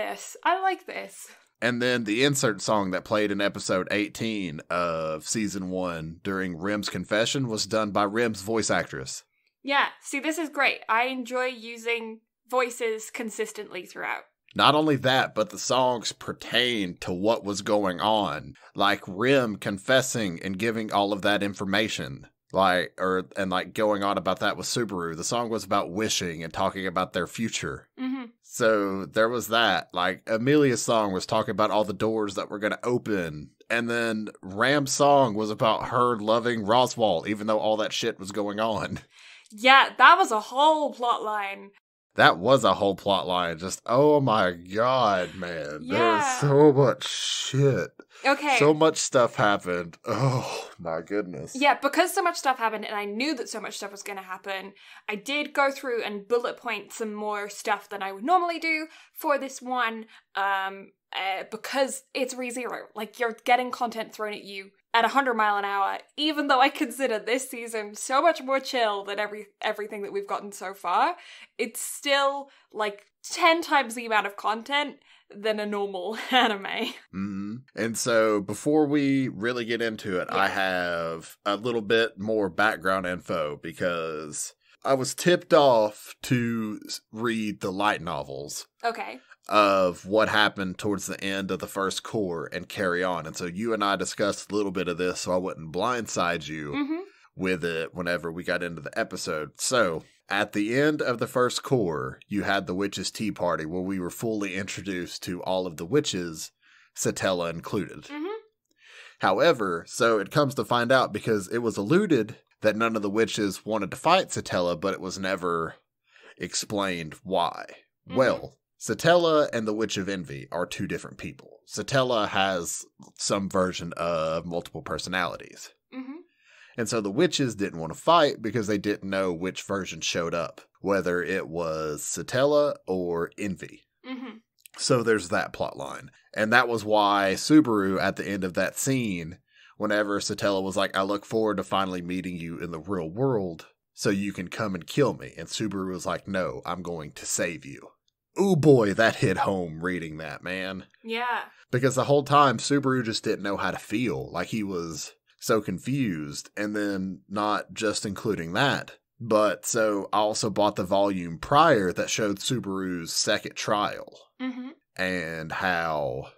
this. And then the insert song that played in episode 18 of season 1 during Rem's confession was done by Rem's voice actress. Yeah, see, this is great. I enjoy using voices consistently throughout. Not only that, but the songs pertain to what was going on. Like Rem confessing and giving all of that information. And going on about that with Subaru. The song was about wishing and talking about their future. Mm-hmm. So there was that. Like, Amelia's song was talking about all the doors that were going to open. And then Ram's song was about her loving Roswell, even though all that shit was going on. Yeah, that was a whole plot line. That was a whole plot line. Just, oh my god, man. Yeah. There was so much shit. Okay. So much stuff happened. Oh my goodness. Yeah, because so much stuff happened and I knew that so much stuff was going to happen, I did go through and bullet point some more stuff than I would normally do for this one, because it's ReZero. Like, you're getting content thrown at you at 100 mile an hour, even though I consider this season so much more chill than everything that we've gotten so far. It's still, like, 10 times the amount of content than a normal anime. Mm-hmm. And so, before we really get into it, I have a little bit more background info, because I was tipped off to read the light novels. Okay. Of what happened towards the end of the first cour and carry on. And so you and I discussed a little bit of this so I wouldn't blindside you with it whenever we got into the episode. So, at the end of the first cour, you had the Witches' Tea Party where we were fully introduced to all of the witches, Satella included. Mm-hmm. However, so it comes to find out, because it was alluded that none of the witches wanted to fight Satella, but it was never explained why. Mm-hmm. Well, Satella and the Witch of Envy are two different people. Satella has some version of multiple personalities. Mm-hmm. And so the witches didn't want to fight because they didn't know which version showed up, whether it was Satella or Envy. Mm-hmm. So there's that plot line. And that was why Subaru, at the end of that scene, whenever Satella was like, I look forward to finally meeting you in the real world so you can come and kill me. And Subaru was like, no, I'm going to save you. Ooh boy, that hit home reading that, man. Yeah. Because the whole time, Subaru just didn't know how to feel. Like, he was so confused. And then not just including that, but so I also bought the volume prior that showed Subaru's second trial. Mm-hmm. And how,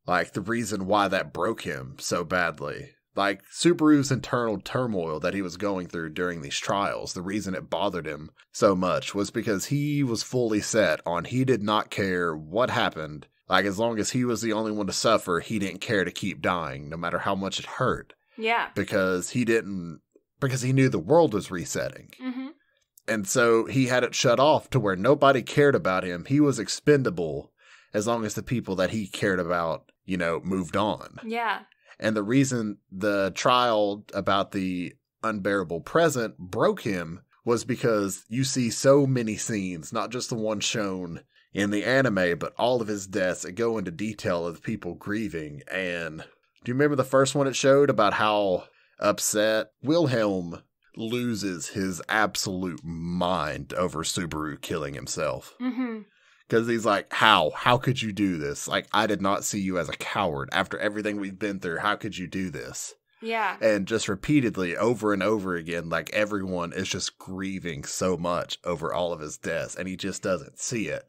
like, the reason why that broke him so badly. Like, Subaru's internal turmoil that he was going through during these trials, the reason it bothered him so much was because he was fully set on he did not care what happened. Like, as long as he was the only one to suffer, he didn't care to keep dying, no matter how much it hurt. Yeah. Because he knew the world was resetting. Mm-hmm. And so he had it shut off to where nobody cared about him. He was expendable. as long as the people that he cared about, moved on. Yeah. And the reason the trial about the unbearable present broke him was because you see so many scenes, not just the one shown in the anime, but all of his deaths that go into detail of the people grieving. And do you remember the first one it showed about how upset Wilhelm loses his absolute mind over Subaru killing himself? Mm-hmm. Because he's like, how could you do this? Like, I did not see you as a coward after everything we've been through. How could you do this? Yeah. And just repeatedly over and over again, like everyone is just grieving so much over all of his deaths and he just doesn't see it.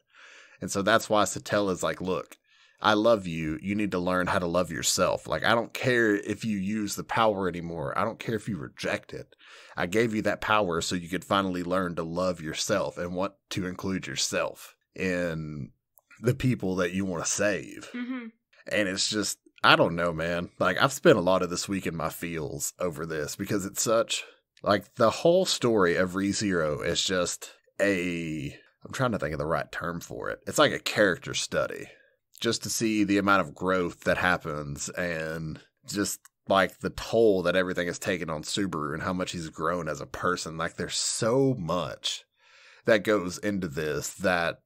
And so that's why Satella's like, look, I love you. You need to learn how to love yourself. Like, I don't care if you use the power anymore. I don't care if you reject it. I gave you that power so you could finally learn to love yourself and want to include yourself in the people that you want to save. Mm-hmm. And it's just, I don't know, man. Like, I've spent a lot of this week in my feels over this because it's such, like, the whole story of ReZero is just I'm trying to think of the right term for it. It's like a character study. Just to see the amount of growth that happens and just like the toll that everything has taken on Subaru and how much he's grown as a person. Like, there's so much that goes into this that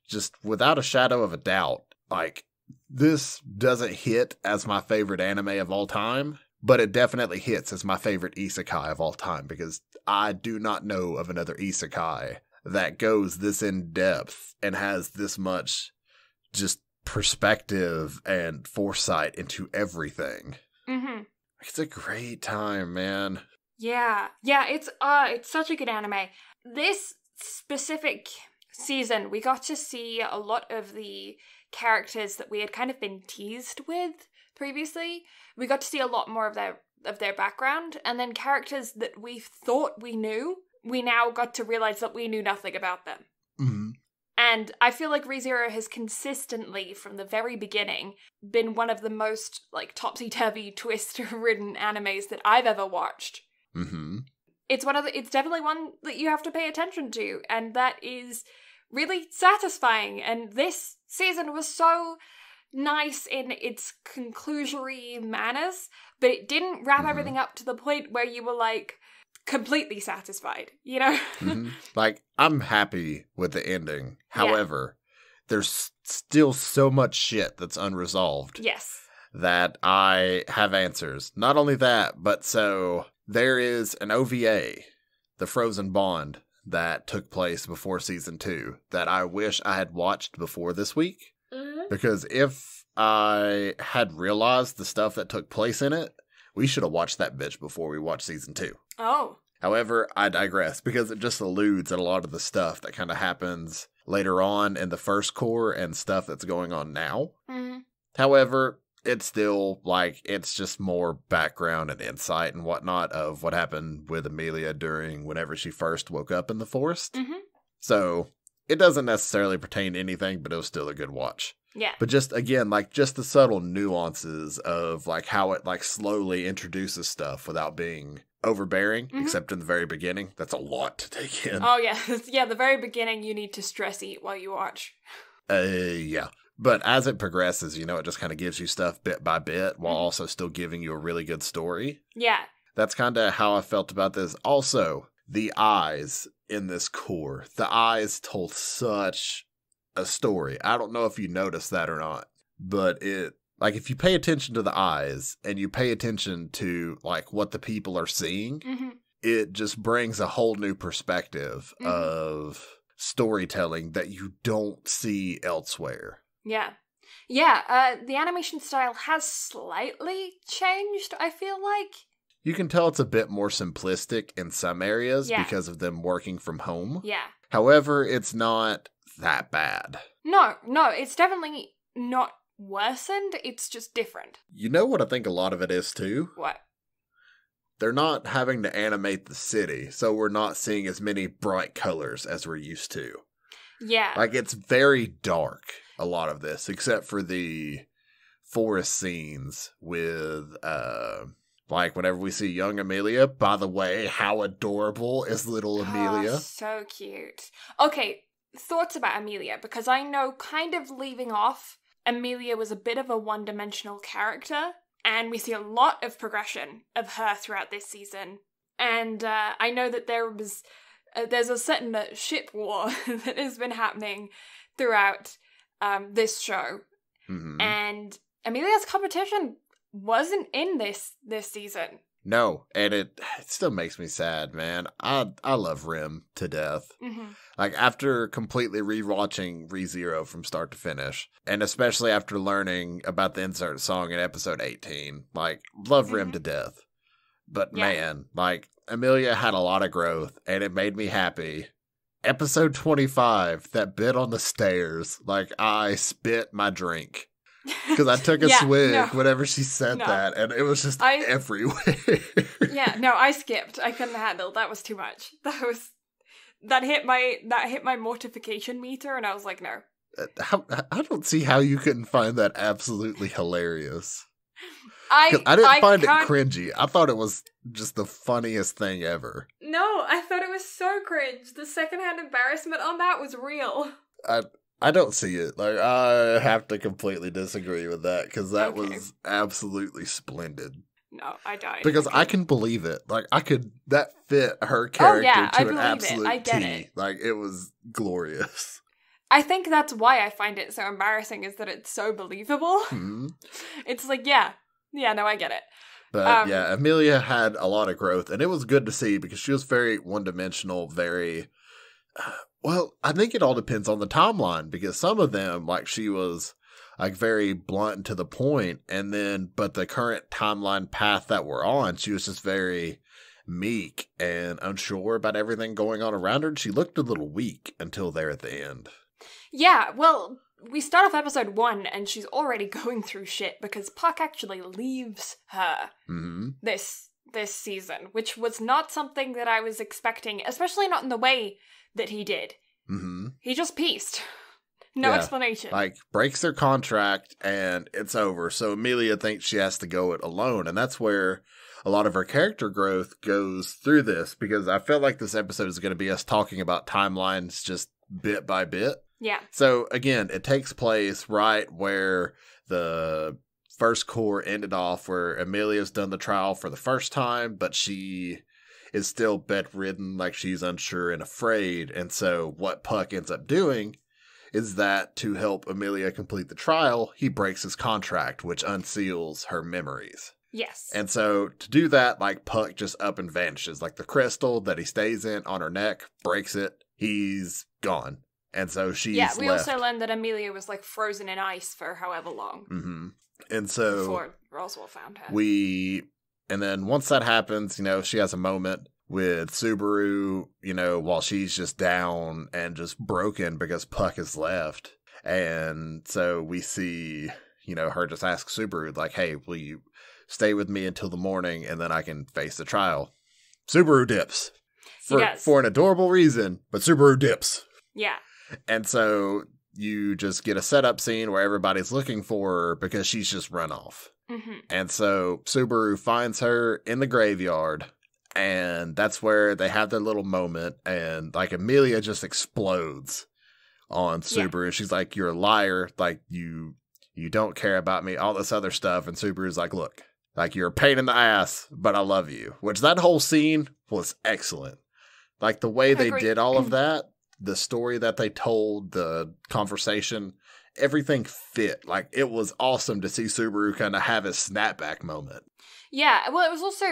just without a shadow of a doubt, like, this doesn't hit as my favorite anime of all time, but it definitely hits as my favorite isekai of all time because I do not know of another isekai that goes this in depth and has this much just perspective and foresight into everything. Mm-hmm. It's a great time, man. Yeah, it's such a good anime. This specific season, we got to see a lot of the characters that we had kind of been teased with previously. We got to see a lot more of their background, and then characters that we thought we knew, we now got to realize that we knew nothing about them. Mm-hmm. And I feel like ReZero has consistently, from the very beginning, been one of the most, like, topsy-turvy, twist-ridden animes that I've ever watched. Mm-hmm. It's definitely one that you have to pay attention to, and that is really satisfying. And this season was so nice in its conclusory manners, but it didn't wrap everything up to the point where you were, like, completely satisfied, you know? Mm-hmm. Like, I'm happy with the ending. However, there's still so much shit that's unresolved. Yes. That I have answers. Not only that, but so there is an OVA, The Frozen Bond, that took place before season 2 that I wish I had watched before this week. Mm-hmm. Because if I had realized the stuff that took place in it, we should have watched that bitch before we watched season 2. Oh. However, I digress because it just alludes at a lot of the stuff that kind of happens later on in the first cour and stuff that's going on now. Mm-hmm. However, it's still, like, it's just more background and insight and whatnot of what happened with Amelia during whenever she first woke up in the forest. Mm-hmm. So, it doesn't necessarily pertain to anything, but it was still a good watch. Yeah. But just, again, like, just the subtle nuances of, like, how it, like, slowly introduces stuff without being overbearing, except in the very beginning. That's a lot to take in. Oh, yeah. Yeah, the very beginning, you need to stress eat while you watch. Yeah. But as it progresses, you know, it just kind of gives you stuff bit by bit while also still giving you a really good story. Yeah. That's kind of how I felt about this. Also, the eyes in this cour. The eyes told such a story. I don't know if you noticed that or not, but it, like, if you pay attention to the eyes and you pay attention to, like, what the people are seeing, it just brings a whole new perspective of storytelling that you don't see elsewhere. Yeah. Yeah, the animation style has slightly changed, I feel like. You can tell it's a bit more simplistic in some areas because of them working from home. Yeah. However, it's not that bad. No, it's definitely not worsened, it's just different. You know what I think a lot of it is too? What? They're not having to animate the city, so we're not seeing as many bright colors as we're used to. Yeah. Like, it's very dark, a lot of this, except for the forest scenes with, like, whenever we see young Amelia. By the way, how adorable is little Amelia? Oh, so cute. Okay, thoughts about Amelia, because I know, kind of leaving off, Amelia was a bit of a one-dimensional character, and we see a lot of progression of her throughout this season. And I know that there's a certain ship war that has been happening throughout this show. Mm-hmm. And Amelia's competition wasn't in this season. No, and it still makes me sad, man. I love Rim to death. Mm-hmm. Like, after completely rewatching ReZero from start to finish, and especially after learning about the insert song in episode 18, like, love Rim to death. But man, like, Amelia had a lot of growth, and it made me happy. Episode 25, that bit on the stairs, like, I spit my drink. Because I took a swig whenever she said that, and it was just everywhere. I skipped. I couldn't handle. That was too much. That hit my mortification meter, and I was like, no. I don't see how you couldn't find that absolutely hilarious. I didn't find it cringy. I thought it was just the funniest thing ever. No, I thought it was so cringe. The secondhand embarrassment on that was real. I don't see it. Like, I have to completely disagree with that, because that was absolutely splendid. No, I died. Because I can believe it. Like, that fit her character to an absolute T. Like, it was glorious. I think that's why I find it so embarrassing, is that it's so believable. Mm-hmm. It's like, no, I get it. But Amelia had a lot of growth, and it was good to see, because she was very one-dimensional, very... well, I think it all depends on the timeline, because some of them, like, she was, like, very blunt and to the point, and then, but the current timeline path that we're on, she was just very meek and unsure about everything going on around her, and she looked a little weak until there at the end. Yeah, well, we start off episode 1, and she's already going through shit, because Puck actually leaves her this season, which was not something that I was expecting, especially not in the way that he did. Mm-hmm. He just pieced. No explanation. Like, breaks their contract, and it's over. So Amelia thinks she has to go it alone, and that's where a lot of her character growth goes through this, because I felt like this episode is going to be us talking about timelines just bit by bit. Yeah. So, again, it takes place right where the first cour ended off, where Amelia's done the trial for the first time, but she is still bedridden, like she's unsure and afraid. And so what Puck ends up doing is that to help Amelia complete the trial, he breaks his contract, which unseals her memories. Yes. And so to do that, like, Puck just up and vanishes. Like, the crystal that he stays in on her neck, breaks it, he's gone. And so she's left. We also learned that Amelia was, like, frozen in ice for however long. Mm-hmm. And so... before Roswell found her. And then once that happens, she has a moment with Subaru, while she's just down and just broken because Puck has left. And so we see, her just ask Subaru, like, hey, will you stay with me until the morning and then I can face the trial? Subaru dips. For an adorable reason, but Subaru dips. Yeah. And so you just get a setup scene where everybody's looking for her because she's just run off. Mm-hmm. And so Subaru finds her in the graveyard, and that's where they have their little moment, and, like, Amelia just explodes on Subaru. Yeah. She's like, you're a liar, like, you don't care about me, all this other stuff. And Subaru's like, look, like, you're a pain in the ass, but I love you. Which, that whole scene was excellent. Like, the way they did all of that, the story that they told, the conversation, everything fit. Like, it was awesome to see Subaru kind of have his snapback moment. Yeah, well, it was also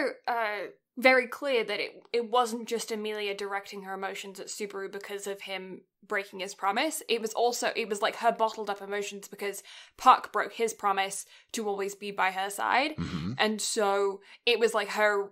very clear that it wasn't just Amelia directing her emotions at Subaru because of him breaking his promise. It was like her bottled up emotions because Puck broke his promise to always be by her side. Mm-hmm. And so it was like her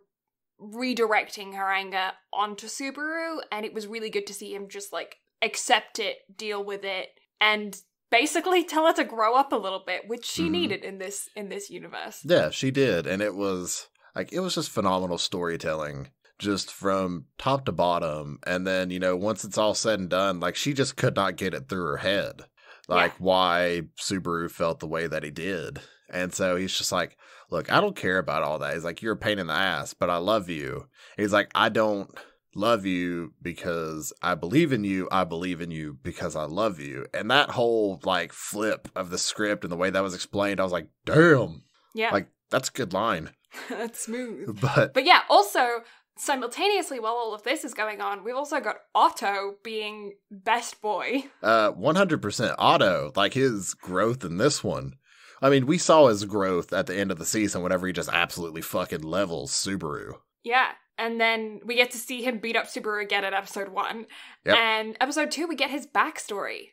redirecting her anger onto Subaru, and it was really good to see him just, like, accept it, deal with it, and basically tell her to grow up a little bit, which she needed in this universe. Yeah, she did, and it was just phenomenal storytelling, just from top to bottom. And then, once it's all said and done, like, she just could not get it through her head, like, why Subaru felt the way that he did. And so he's just like, look, I don't care about all that. He's like, you're a pain in the ass, but I love you. And he's like, I don't love you because I believe in you. I believe in you because I love you. And that whole like flip of the script and the way that was explained, I was like, damn. Yeah. Like, that's a good line. That's smooth. But yeah, also, simultaneously while all of this is going on, we've also got Otto being best boy. 100% Otto, like his growth in this one. I mean, we saw his growth at the end of the season whenever he just absolutely fucking levels Subaru. Yeah. And then we get to see him beat up Subaru again in episode 1. Yep. And episode 2, we get his backstory.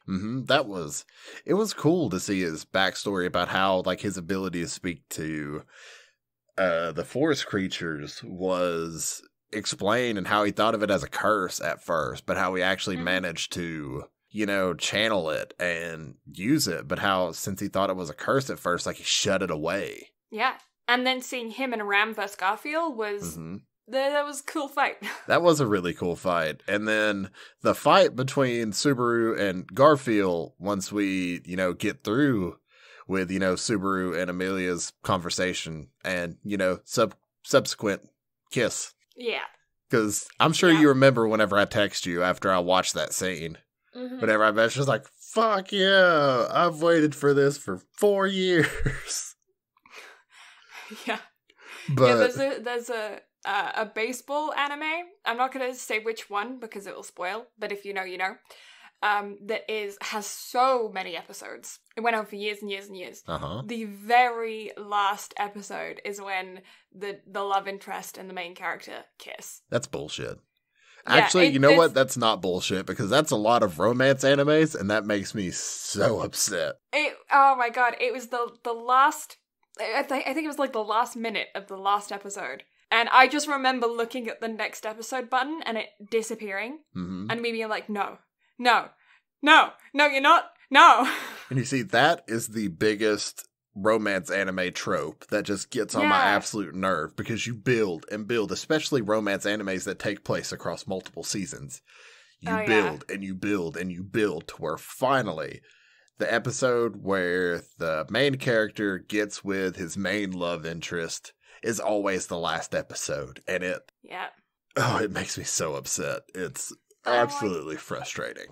It was cool to see his backstory about how, like, his ability to speak to the forest creatures was explained and how he thought of it as a curse at first, but how he actually managed to, channel it and use it. But how, since he thought it was a curse at first, like, he shut it away. Yeah. And then seeing him in Ram vs. Garfield was... That was a cool fight. That was a really cool fight. And then the fight between Subaru and Garfield, once we, get through with, Subaru and Amelia's conversation and, subsequent kiss. Yeah. Because I'm sure you remember whenever I text you after I watched that scene. Whenever I met, she was like, fuck yeah, I've waited for this for 4 years. Yeah. But there's a baseball anime. I'm not going to say which one because it will spoil, but if you know, you know. That has so many episodes. It went on for years and years and years. The very last episode is when the love interest and the main character kiss. That's bullshit. Actually, you know what? That's not bullshit because that's a lot of romance animes and that makes me so upset. Oh my god, it was the last... I think it was like the last minute of the last episode. And I just remember looking at the next episode button and it disappearing. And me being like, no, you're not. No. And you see, that is the biggest romance anime trope that just gets on my absolute nerve because you build and build, especially romance animes that take place across multiple seasons. You build and you build and you build to where finally the episode where the main character gets with his main love interest is always the last episode. And it makes me so upset. It's absolutely frustrating.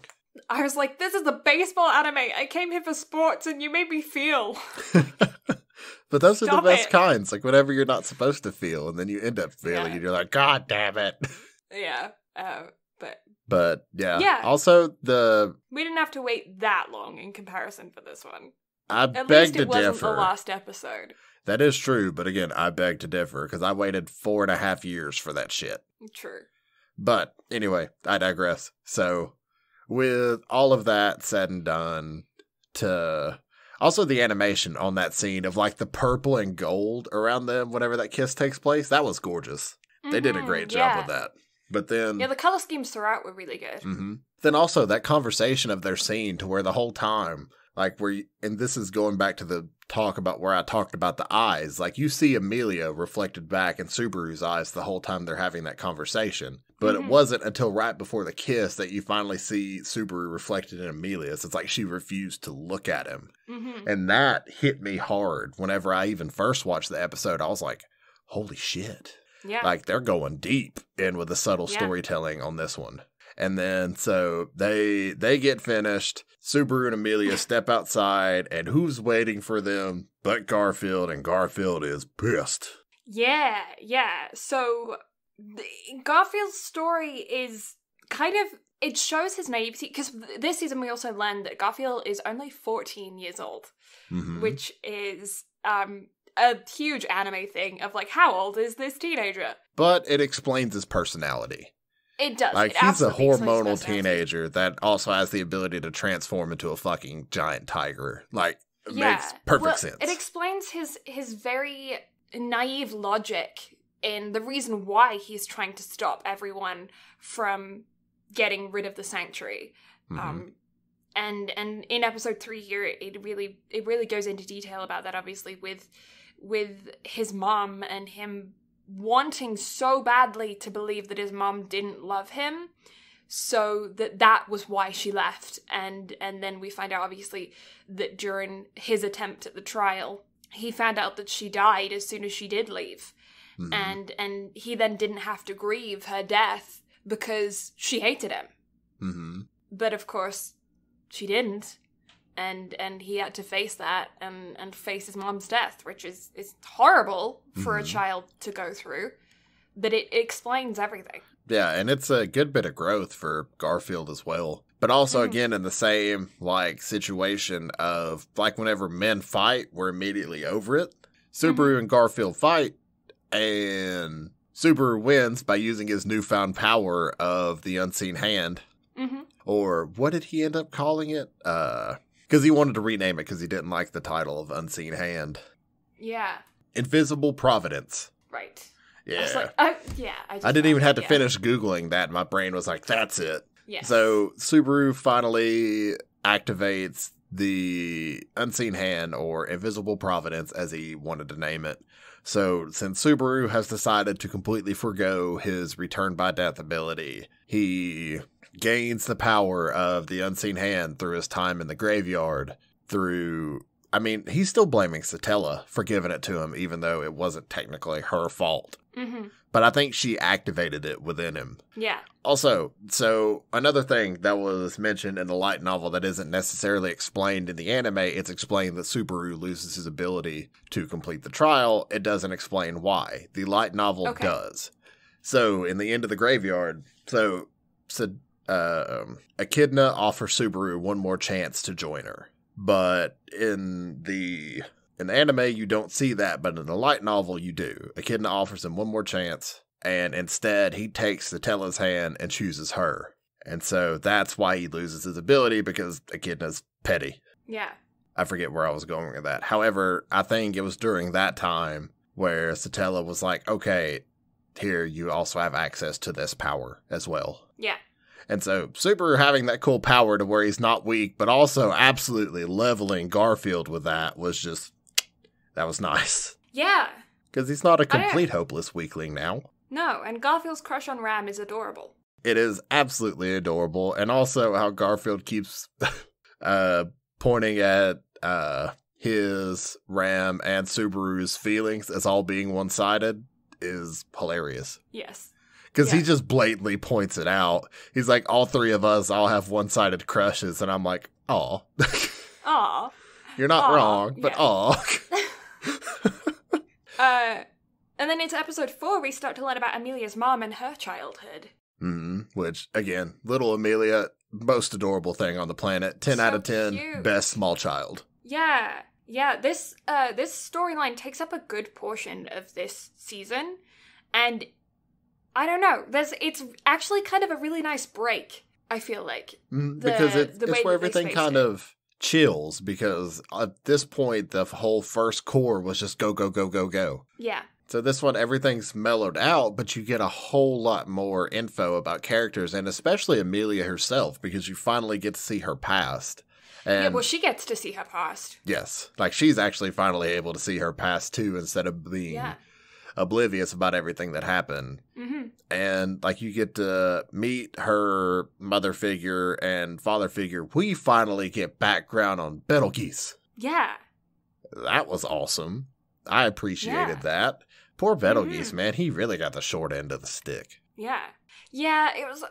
I was like, this is a baseball anime. I came here for sports and you made me feel. But those are the best kinds. Like whenever you're not supposed to feel and then you end up feeling and you're like, God damn it. Yeah. But yeah. Also we didn't have to wait that long in comparison for this one. At least it wasn't the last episode. That is true, but again, I beg to differ, because I waited 4.5 years for that shit. True. But, anyway, I digress. So, with all of that said and done, also the animation on that scene of, like, the purple and gold around them whenever that kiss takes place, that was gorgeous. They did a great job with that. But then... Yeah, the color schemes throughout were really good. Then also, that conversation of their scene to where the whole time... Like, and this is going back to the talk about where I talked about the eyes. Like, you see Amelia reflected back in Subaru's eyes the whole time they're having that conversation. But it wasn't until right before the kiss that you finally see Subaru reflected in Amelia's. It's like she refused to look at him. And that hit me hard. Whenever I even first watched the episode, I was like, holy shit. Yeah. Like, they're going deep in with the subtle storytelling on this one. And then, so, they get finished. Subaru and Amelia step outside, and who's waiting for them but Garfield, and Garfield is pissed. Yeah. So, Garfield's story is kind of, it shows his naivety, because this season we also learned that Garfield is only 14 years old, which is a huge anime thing of, like, how old is this teenager? But it explains his personality. It does. Like, he's a hormonal teenager that also has the ability to transform into a fucking giant tiger. Like, it makes perfect sense. It explains his very naive logic in the reason why he's trying to stop everyone from getting rid of the sanctuary. And in episode 3 here, it really goes into detail about that, obviously, with his mom and him wanting so badly to believe that his mom didn't love him, so that was why she left. And then we find out, obviously, that during his attempt at the trial, he found out that she died as soon as she did leave. And he then didn't have to grieve her death because she hated him. Mm-hmm. But of course, she didn't. And he had to face that and face his mom's death, which is horrible for a child to go through. But it explains everything. Yeah, and it's a good bit of growth for Garfield as well. But also, again, in the same, like, situation of, like, whenever men fight, we're immediately over it. Subaru and Garfield fight, and Subaru wins by using his newfound power of the unseen hand. Mm-hmm. Or what did he end up calling it? Because he wanted to rename it because he didn't like the title of Unseen Hand. Yeah. Invisible Providence. Right. Yeah. I was like, I didn't even have to finish Googling that. My brain was like, that's it. Yes. So Subaru finally activates the Unseen Hand, or Invisible Providence, as he wanted to name it. So since Subaru has decided to completely forgo his Return by Death ability, he gains the power of the Unseen Hand through his time in the graveyard. He's still blaming Satella for giving it to him, even though it wasn't technically her fault. Mm-hmm. But I think she activated it within him. Yeah. Also, so another thing that was mentioned in the light novel that isn't necessarily explained in the anime, it's explained that Subaru loses his ability to complete the trial. It doesn't explain why. The light novel does. So, in the end of the graveyard, Echidna offers Subaru one more chance to join her. But in the anime, you don't see that, but in the light novel, you do. Echidna offers him one more chance, and instead, he takes Satella's hand and chooses her. And so that's why he loses his ability, because Echidna's petty. Yeah. I forget where I was going with that. However, I think it was during that time where Satella was like, okay, here, you also have access to this power as well. Yeah. And so Subaru having that cool power to where he's not weak, but also absolutely leveling Garfield with that was nice. Yeah. Because he's not a complete hopeless weakling now. No, and Garfield's crush on Ram is adorable. It is absolutely adorable. And also how Garfield keeps pointing at his Ram and Subaru's feelings as all being one-sided is hilarious. Yes. Because he just blatantly points it out. He's like, all three of us all have one-sided crushes. And I'm like, aw. Aw. You're not wrong, but aw. And then into episode 4, we start to learn about Amelia's mom and her childhood. Which, again, little Amelia, most adorable thing on the planet. 10 out of 10, cute. Best small child. Yeah. Yeah, this storyline takes up a good portion of this season. And I don't know. It's actually kind of a really nice break, I feel like. Because it's where everything kind of chills, because at this point, the whole first cour was just go, go, go, go, go. Yeah. So this one, everything's mellowed out, but you get a whole lot more info about characters, and especially Amelia herself, because you finally get to see her past. And yeah, well, she gets to see her past. Yes. Like, she's actually finally able to see her past, too, instead of being oblivious about everything that happened. Mm-hmm. And, like, you get to meet her mother figure and father figure. We finally get background on Betelgeuse. Yeah. That was awesome. I appreciated that. Poor Betelgeuse, man. He really got the short end of the stick. Yeah. Yeah, it was,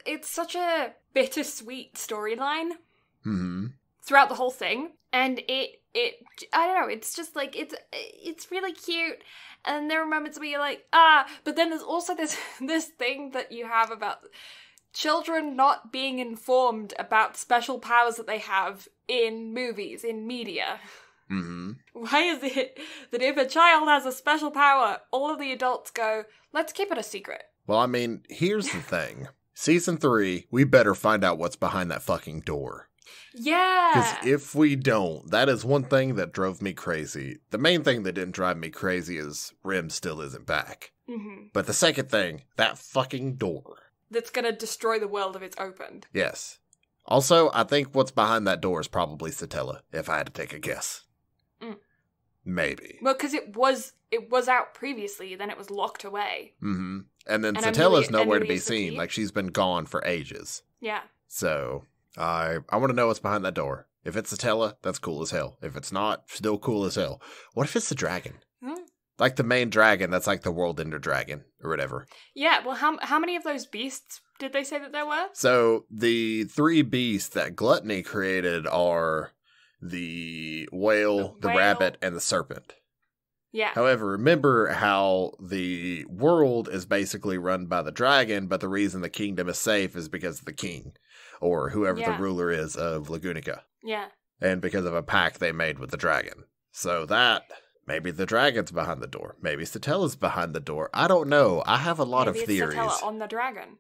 it's such a bittersweet storyline. Mm-hmm. Throughout the whole thing. And I don't know, it's just like, it's really cute. And there are moments where you're like, but then there's also this thing that you have about children not being informed about special powers that they have in movies, in media. Mm-hmm. Why is it that if a child has a special power, all of the adults go, let's keep it a secret? Well, I mean, here's the thing. Season 3, we better find out what's behind that fucking door. Yeah. Because if we don't, that is one thing that drove me crazy. The main thing that didn't drive me crazy is Rim still isn't back. Mm-hmm. But the second thing, that fucking door. That's gonna destroy the world if it's opened. Yes. Also, I think what's behind that door is probably Satella, if I had to take a guess. Maybe. Well, because it was out previously, then it was locked away. Mm-hmm. And then Satella's nowhere to be seen. Like, she's been gone for ages. Yeah. So, I want to know what's behind that door. If it's Satella, that's cool as hell. If it's not, still cool as hell. What if it's the dragon? Like the main dragon, that's like the world ender dragon, or whatever. Yeah, well, how many of those beasts did they say that there were? So, the 3 beasts that Gluttony created are the whale, the rabbit, and the serpent. Yeah. However, remember how the world is basically run by the dragon, but the reason the kingdom is safe is because of the king, or whoever the ruler is of Lagunica. Yeah. And because of a pact they made with the dragon. So that, maybe the dragon's behind the door. Maybe Satella's behind the door. I don't know. I have a lot of theories. Maybe it's Satella on the dragon.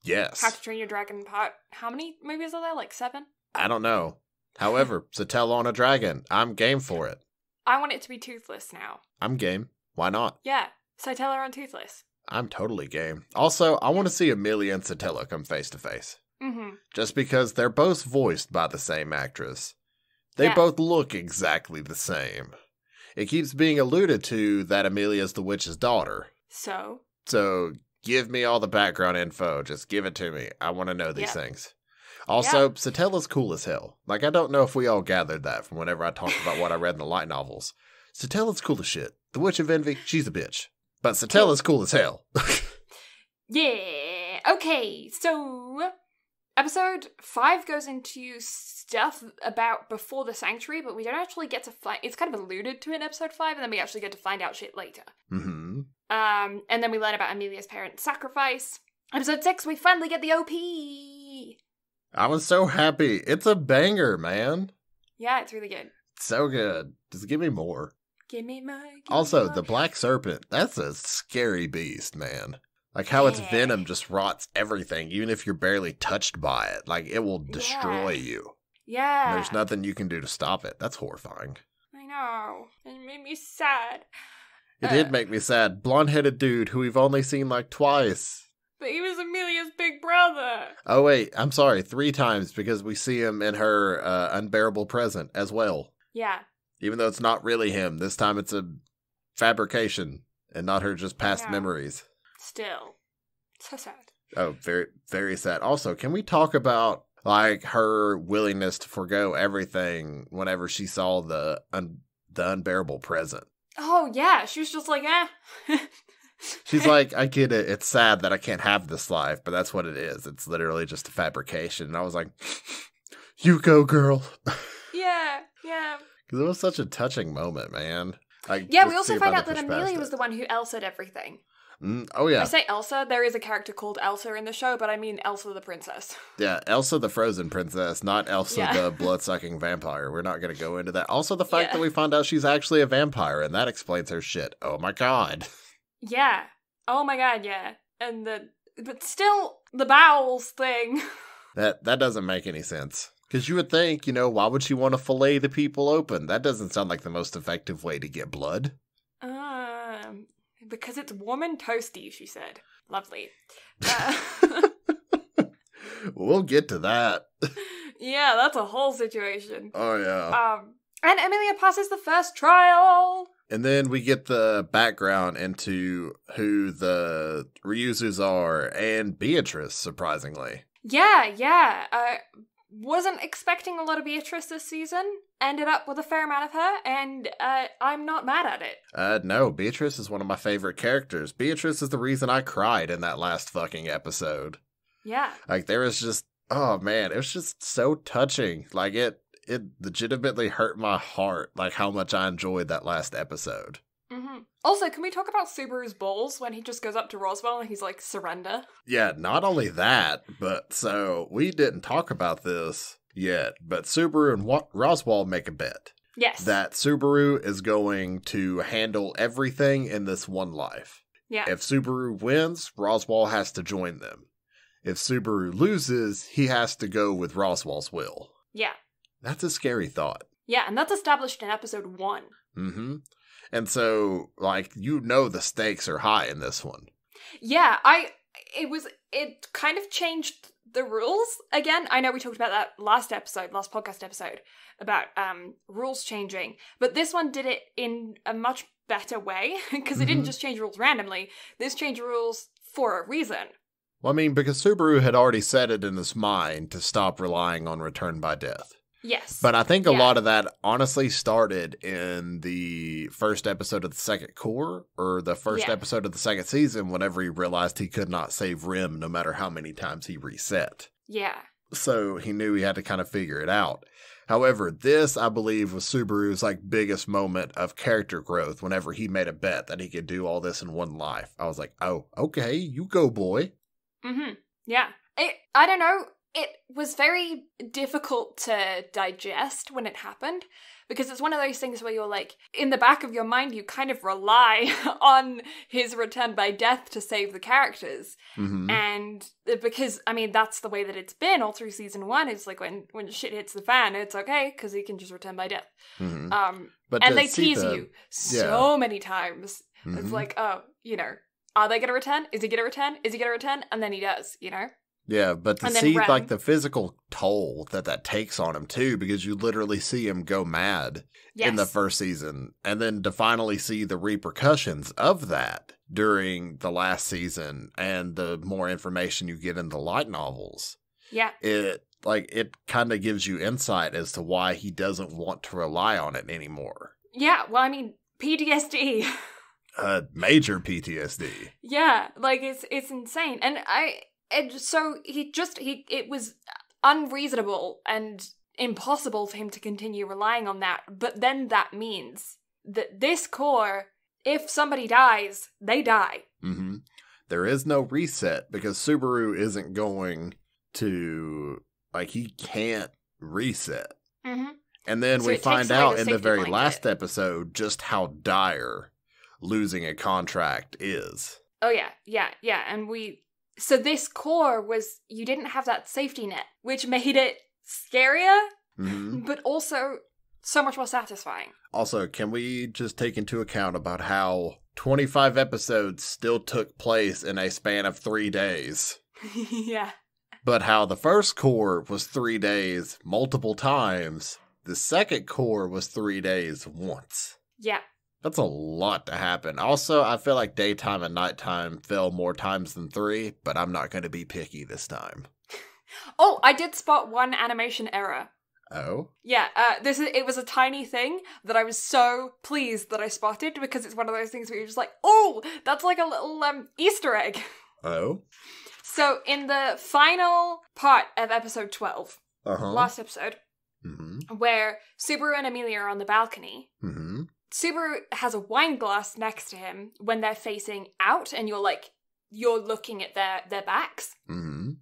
Yes. How to Train Your Dragon Part. How many movies are there? Like 7? I don't know. However, Satella on a dragon. I'm game for it. I want it to be toothless now. I'm game. Why not? Yeah. Satella on toothless. I'm totally game. Also, I want to see Amelia and Satella come face to face. Mm-hmm. Just because they're both voiced by the same actress. They both look exactly the same. It keeps being alluded to that Amelia's the witch's daughter. So, give me all the background info. Just give it to me. I want to know these things. Also, Satella's cool as hell. Like, I don't know if we all gathered that from whenever I talked about what I read in the light novels. Satella's cool as shit. The Witch of Envy, she's a bitch. But Satella's cool as hell. Yeah. Okay, so episode 5 goes into stuff about before the sanctuary, but we don't actually get to find... It's kind of alluded to in episode 5, and then we actually get to find out shit later. Mm-hmm. And then we learn about Amelia's parents' sacrifice. Episode 6, we finally get the OP! I was so happy. It's a banger, man. Yeah, it's really good. So good. Just give me more. Give me more. Also, the black serpent, that's a scary beast, man. Like how its venom just rots everything, even if you're barely touched by it. Like, it will destroy you. Yeah. And there's nothing you can do to stop it. That's horrifying. I know. It made me sad. It did make me sad. Blonde-headed dude who we've only seen like twice. But he was Amelia's big brother. Oh, wait. I'm sorry. 3 times because we see him in her unbearable present as well. Yeah. Even though it's not really him. This time it's a fabrication and not her just past memories. Still. So sad. Oh, very, very sad. Also, can we talk about, like, her willingness to forgo everything whenever she saw the unbearable present? Oh, yeah. She was just like, eh. She's like, I get it. It's sad that I can't have this life, but that's what it is. It's literally just a fabrication. And I was like, you go, girl. Yeah. Because it was such a touching moment, man. Like, yeah, we also find out that Amelia was the one who Elsa'd everything. Oh, yeah. I say Elsa. There is a character called Elsa in the show, but I mean Elsa the princess. Yeah, Elsa the frozen princess, not Elsa the blood-sucking vampire. We're not going to go into that. Also, the fact that we find out she's actually a vampire, and that explains her shit. Oh, my God. Yeah. Oh, my God, yeah. And but still, the bowels thing. That doesn't make any sense. Because you would think, why would she want to fillet the people open? That doesn't sound like the most effective way to get blood. Because it's warm and toasty, she said. Lovely. We'll get to that. Yeah, that's a whole situation. Oh, yeah. And Amelia passes the first trial. And then we get the background into who the Ryuzus are and Beatrice, surprisingly. Yeah. Wasn't expecting a lot of Beatrice this season. Ended up with a fair amount of her, and I'm not mad at it. No, Beatrice is one of my favorite characters. Beatrice is the reason I cried in that last fucking episode. Yeah. Like, there was just, oh man, it was just so touching. Like, it legitimately hurt my heart, like, how much I enjoyed that last episode. Mm-hmm. Also, can we talk about Subaru's balls when he just goes up to Roswell and he's like, surrender? Yeah, not only that, but so we didn't talk about this yet, but Subaru and Roswell make a bet. Yes. That Subaru is going to handle everything in this one life. Yeah. If Subaru wins, Roswell has to join them. If Subaru loses, he has to go with Roswell's will. Yeah. That's a scary thought. Yeah, and that's established in episode 1. Mm-hmm. And so, like, the stakes are high in this one. Yeah, it kind of changed the rules again. I know we talked about that last podcast episode, about rules changing, but this one did it in a much better way, because it didn't just change rules randomly. This changed rules for a reason. Well, I mean, because Subaru had already set it in his mind to stop relying on return by death. Yes. But I think a lot of that honestly started in the first episode of the second cour, or the first episode of the second season, whenever he realized he could not save Rim no matter how many times he reset. Yeah. So he knew he had to kind of figure it out. However, this, I believe, was Subaru's like biggest moment of character growth whenever he made a bet that he could do all this in one life. I was like, oh, okay, you go, boy. Mm-hmm. Yeah. I don't know. It was very difficult to digest when it happened, because it's one of those things where you're like, in the back of your mind, you kind of rely on his return by death to save the characters. Mm-hmm. And because, I mean, that's the way that it's been all through season 1. It's like when shit hits the fan, it's okay, because he can just return by death. Mm-hmm. And they tease you so many times. Mm-hmm. It's like, oh, you know, are they going to return? Is he going to return? Is he going to return? And then he does, you know? Yeah, but to see like the physical toll that takes on him too, because you literally see him go mad in the first season, and then to finally see the repercussions of that during the last season and the more information you get in the light novels. Yeah. It kind of gives you insight as to why he doesn't want to rely on it anymore. Yeah, well, I mean, PTSD. Major PTSD. Yeah, like it's insane. And so it was unreasonable and impossible for him to continue relying on that. But then that means that this cour, if somebody dies, they die. Mm-hmm. There is no reset because Subaru isn't going to, like, he can't reset. Mm-hmm. And then we find out in the very last episode just how dire losing a contract is. Oh, yeah. And so this cour was, you didn't have that safety net, which made it scarier, but also so much more satisfying. Also, can we just take into account about how 25 episodes still took place in a span of 3 days? Yeah. But how the first cour was 3 days multiple times, the second cour was 3 days once. Yeah. That's a lot to happen. Also, I feel like daytime and nighttime fell more times than 3, but I'm not going to be picky this time. Oh, I did spot one animation error. Oh? Yeah, it was a tiny thing that I was so pleased that I spotted, because it's one of those things where you're just like, oh, that's like a little Easter egg. Oh? So in the final part of episode 12, last episode, where Subaru and Amelia are on the balcony, Subaru has a wine glass next to him when they're facing out, and you're looking at their backs. Mm-hmm.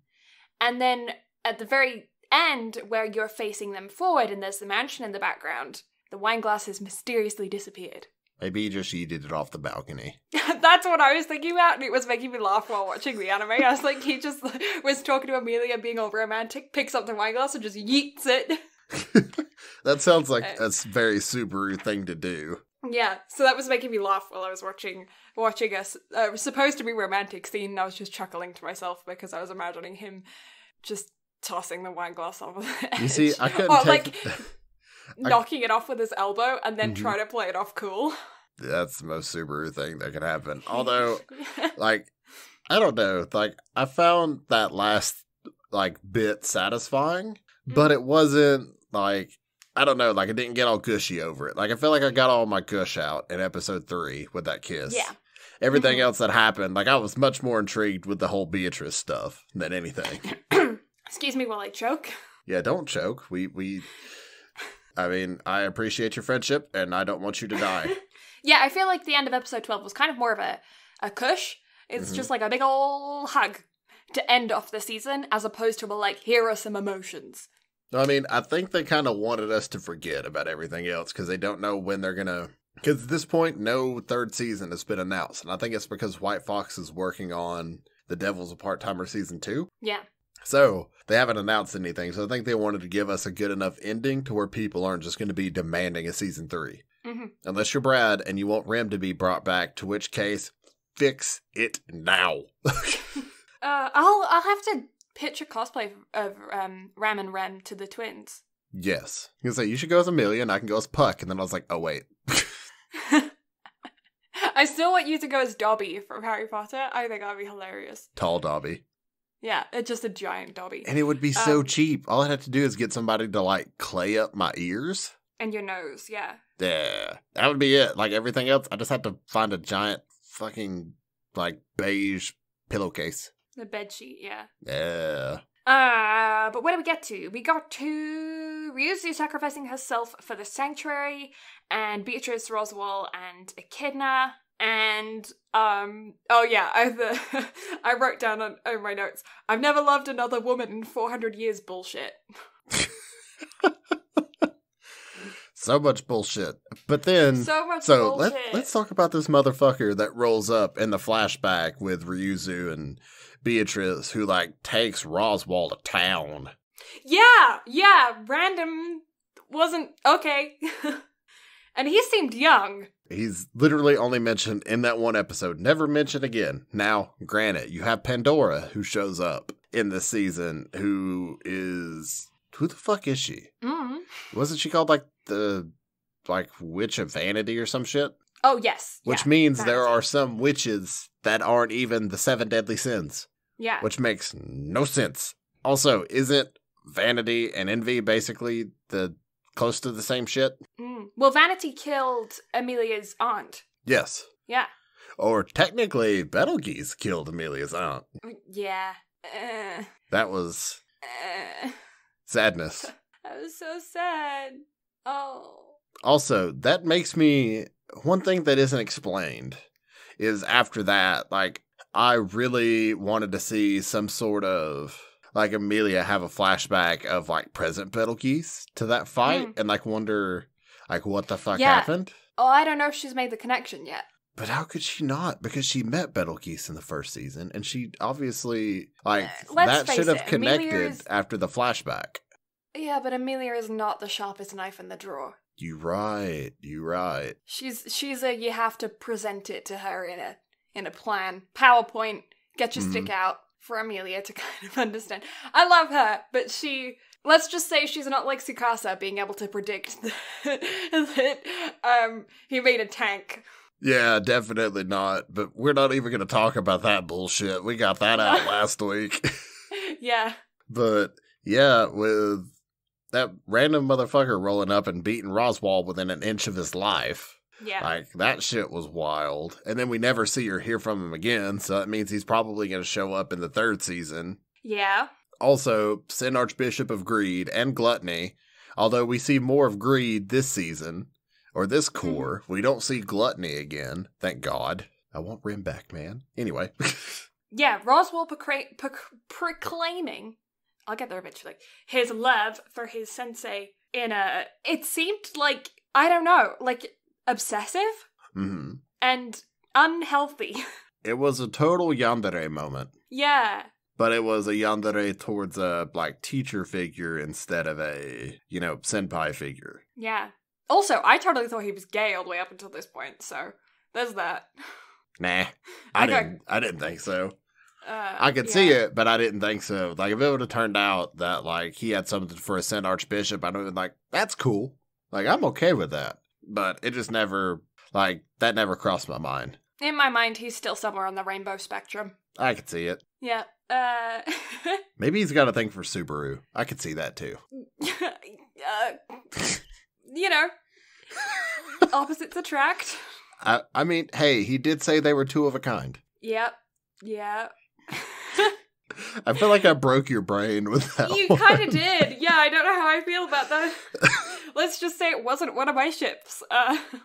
And then at the very end, where you're facing them forward and there's the mansion in the background, the wine glass has mysteriously disappeared. Maybe he just yeeted it off the balcony. That's what I was thinking about, and it was making me laugh while watching the anime. I was like, he just was talking to Amelia, being all romantic, picks up the wine glass and just yeets it. That sounds like a very Subaru thing to do. Yeah, so that was making me laugh while I was watching a supposed to be romantic scene, and I was just chuckling to myself because I was imagining him just tossing the wine glass off the edge. You see, I couldn't knocking it off with his elbow and then try to play it off cool. That's the most Subaru thing that could happen. Although, I don't know, I found that last, bit satisfying, but it wasn't, I don't know, I didn't get all gushy over it. I feel like I got all my gush out in episode 3 with that kiss. Yeah. Everything else that happened, I was much more intrigued with the whole Beatrice stuff than anything. Excuse me while I choke. Yeah, don't choke. I appreciate your friendship, and I don't want you to die. Yeah, I feel like the end of episode 12 was kind of more of a cush. It's just like a big ol' hug to end off the season, as opposed to here are some emotions. I mean, I think they kind of wanted us to forget about everything else, because they don't know when they're going to... Because at this point, no third season has been announced, and I think it's because White Fox is working on The Devil's a Part-Timer Season 2. Yeah. So, they haven't announced anything, so I think they wanted to give us a good enough ending to where people aren't just going to be demanding a Season 3. Mm-hmm. Unless you're Brad and you want Rem to be brought back, to which case, fix it now. I'll have to pitch a cosplay of Ram and Rem to the twins. Yes. You can say, you should go as Amelia and I can go as Puck. And then I was like, oh, wait. I still want you to go as Dobby from Harry Potter. I think that'd be hilarious. Tall Dobby. Yeah, it's just a giant Dobby. And it would be so cheap. All I'd have to do is get somebody to, like, clay up my ears. And your nose, yeah. Yeah, that would be it. Like, everything else, I just had to find a giant fucking, like, beige pillowcase. The bedsheet, yeah. Yeah. But where do we get to? We got to Ryuzu sacrificing herself for the sanctuary, and Beatrice, Roswell, and Echidna, and, oh yeah, I wrote down on my notes, I've never loved another woman in 400 years bullshit. So much bullshit. But then, bullshit. Let's talk about this motherfucker that rolls up in the flashback with Ryuzu and Beatrice, who, like, takes Roswell to town. Yeah, random wasn't okay. And he seemed young. He's literally only mentioned in that one episode, never mentioned again. Now, granted, you have Pandora, who shows up in this season, who the fuck is she? Mm-hmm. Wasn't she called, like, the, like, Witch of Vanity or some shit? Oh, yes. Which means Vanity. There are some witches that aren't even the 7 deadly sins. Yeah. Which makes no sense. Also, isn't Vanity and Envy basically close to the same shit? Well, Vanity killed Amelia's aunt. Yes. Yeah. Or technically, Betelgeuse killed Amelia's aunt. Yeah. That was sadness. That was so sad. Oh. Also, that makes me... One thing that isn't explained is after that, like, I really wanted to see some sort of... Like, Amelia have a flashback of, like, present Betelgeuse to that fight and, like, wonder, like, what the fuck happened? Oh, I don't know if she's made the connection yet. But how could she not? Because she met Betelgeuse in the first season, and she obviously, like, that should have connected after the flashback. Yeah, but Amelia is not the sharpest knife in the drawer. You right. She's a, you have to present it to her in a plan. PowerPoint, get your stick out. For Amelia to kind of understand. I love her, but let's just say she's not like Tsukasa, being able to predict that he made a tank. Yeah, definitely not. But we're not even going to talk about that bullshit. We got that out last week. Yeah. But, yeah, with that random motherfucker rolling up and beating Roswell within an inch of his life. Yeah. Like, that shit was wild. And then we never see or hear from him again, so that means he's probably going to show up in the 3rd season. Yeah. Also, Sin Archbishop of Greed and Gluttony. Although we see more of Greed this season, or this cour, we don't see Gluttony again. Thank God. I want Rim back, man. Anyway. Yeah, Roswell proclaiming, I'll get there eventually, his love for his sensei it seemed like, I don't know, like... obsessive and unhealthy. It was a total yandere moment. Yeah. But it was a yandere towards a, like, teacher figure instead of a, senpai figure. Yeah. Also, I totally thought he was gay all the way up until this point, so there's that. Nah. I didn't think so. I could see it, but I didn't think so. Like, if it would have turned out that, like, he had something for a Saint Archbishop, I'd have been like, that's cool. Like, I'm okay with that. But it just never, like, that never crossed my mind. In my mind, he's still somewhere on the rainbow spectrum. I could see it. Yeah. Maybe he's got a thing for Subaru. I could see that, too. Opposites attract. I mean, hey, he did say they were 2 of a kind. Yep. Yeah. I feel like I broke your brain with that You kind of did. Yeah, I don't know how I feel about that. Let's just say it wasn't one of my ships.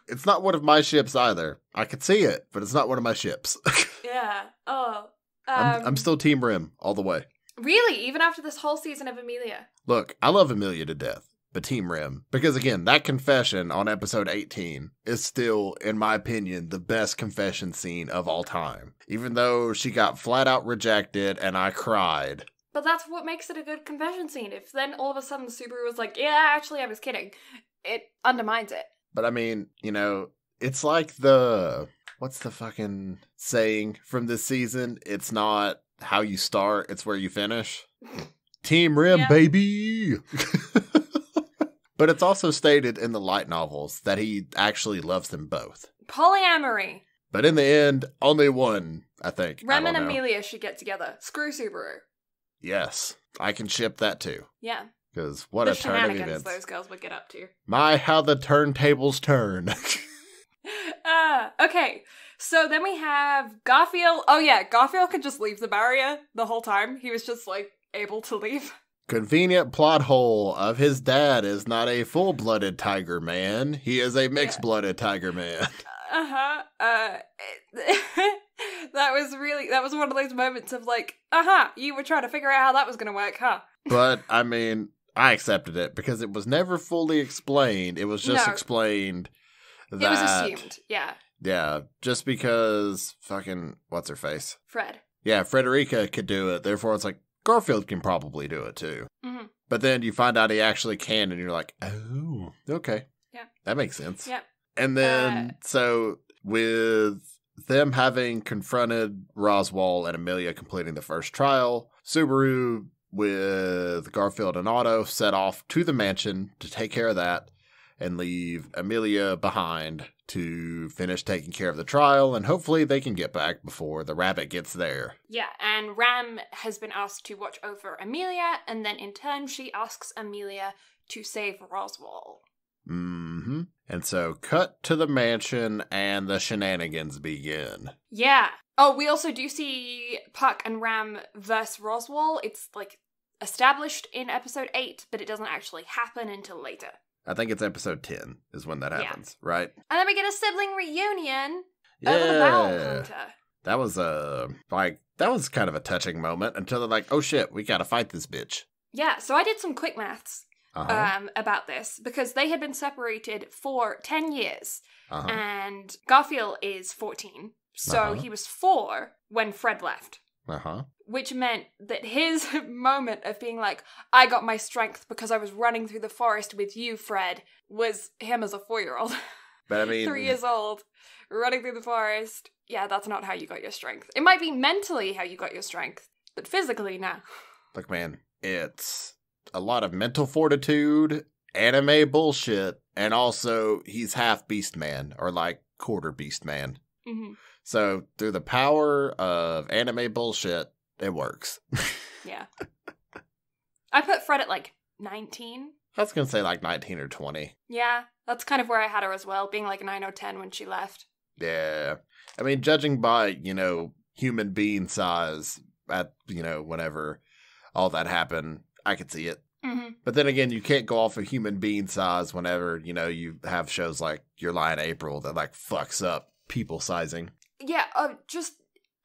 It's not one of my ships either. I could see it, but it's not one of my ships. Yeah. Oh. I'm still Team Rim all the way. Really? Even after this whole season of Amelia? Look, I love Amelia to death, but Team Rim. Because again, that confession on episode 18 is still, in my opinion, the best confession scene of all time. Even though she got flat out rejected and I cried. But that's what makes it a good confession scene. If then all of a sudden Subaru was like, yeah, actually I was kidding, it undermines it. But I mean, it's like what's the fucking saying from this season? It's not how you start, it's where you finish. Team Rim, baby! But it's also stated in the light novels that he actually loves them both. Polyamory. But in the end, only one, I think. Rem and Amelia should get together. Screw Subaru. Yes, I can ship that too. Yeah. Because what the a turn of events. shenanigans those girls would get up to. My, how the turntables turn. Okay. So then we have Garfield. Oh yeah, Garfield could just leave the barrier the whole time. He was just, like, able to leave. Convenient plot hole of his dad is not a full-blooded tiger man. He is a mixed-blooded tiger man. That was one of those moments of like, you were trying to figure out how that was going to work, huh? But, I mean, I accepted it because it was never fully explained. It was just explained that... It was assumed, yeah. Yeah, just because fucking, what's her face? Fred. Yeah, Frederica could do it, therefore it's like, Garfield can probably do it too. Mm-hmm. But then you find out he actually can, and you're like, oh, okay. Yeah. That makes sense. Yeah. And then, so, with them having confronted Roswell and Amelia completing the first trial, Subaru, with Garfield and Otto, set off to the mansion to take care of that and leave Amelia behind to finish taking care of the trial, and hopefully they can get back before the rabbit gets there. Yeah, and Ram has been asked to watch over Amelia, and then in turn she asks Amelia to save Roswell. Mm-hmm. And so, cut to the mansion, and the shenanigans begin. Yeah. Oh, we also do see Puck and Ram versus Roswell. It's, like, established in episode 8, but it doesn't actually happen until later. I think it's episode 10 is when that happens, right? And then we get a sibling reunion over the Vowel Hunter. That was that was kind of a touching moment until they're like, oh shit, we gotta fight this bitch. Yeah, so I did some quick maths about this, because they had been separated for 10 years, and Garfield is 14, so he was 4 when Fred left. Which meant that his moment of being like, I got my strength because I was running through the forest with you, Fred, was him as a 4-year-old. But I mean... 3 years old, running through the forest. Yeah, that's not how you got your strength. It might be mentally how you got your strength, but physically, nah. Look, man, it's a lot of mental fortitude, anime bullshit, and also he's half beast man, or like quarter beast man. Mm-hmm. So, through the power of anime bullshit, it works. Yeah. I put Fred at like 19. I was going to say like 19 or 20. Yeah, that's kind of where I had her as well, being like 9 or 10 when she left. Yeah. I mean, judging by, human being size at, whenever all that happened, I could see it. Mm-hmm. But then again, you can't go off of human being size whenever, you have shows like Your Lie in April that like fucks up people sizing. Yeah, just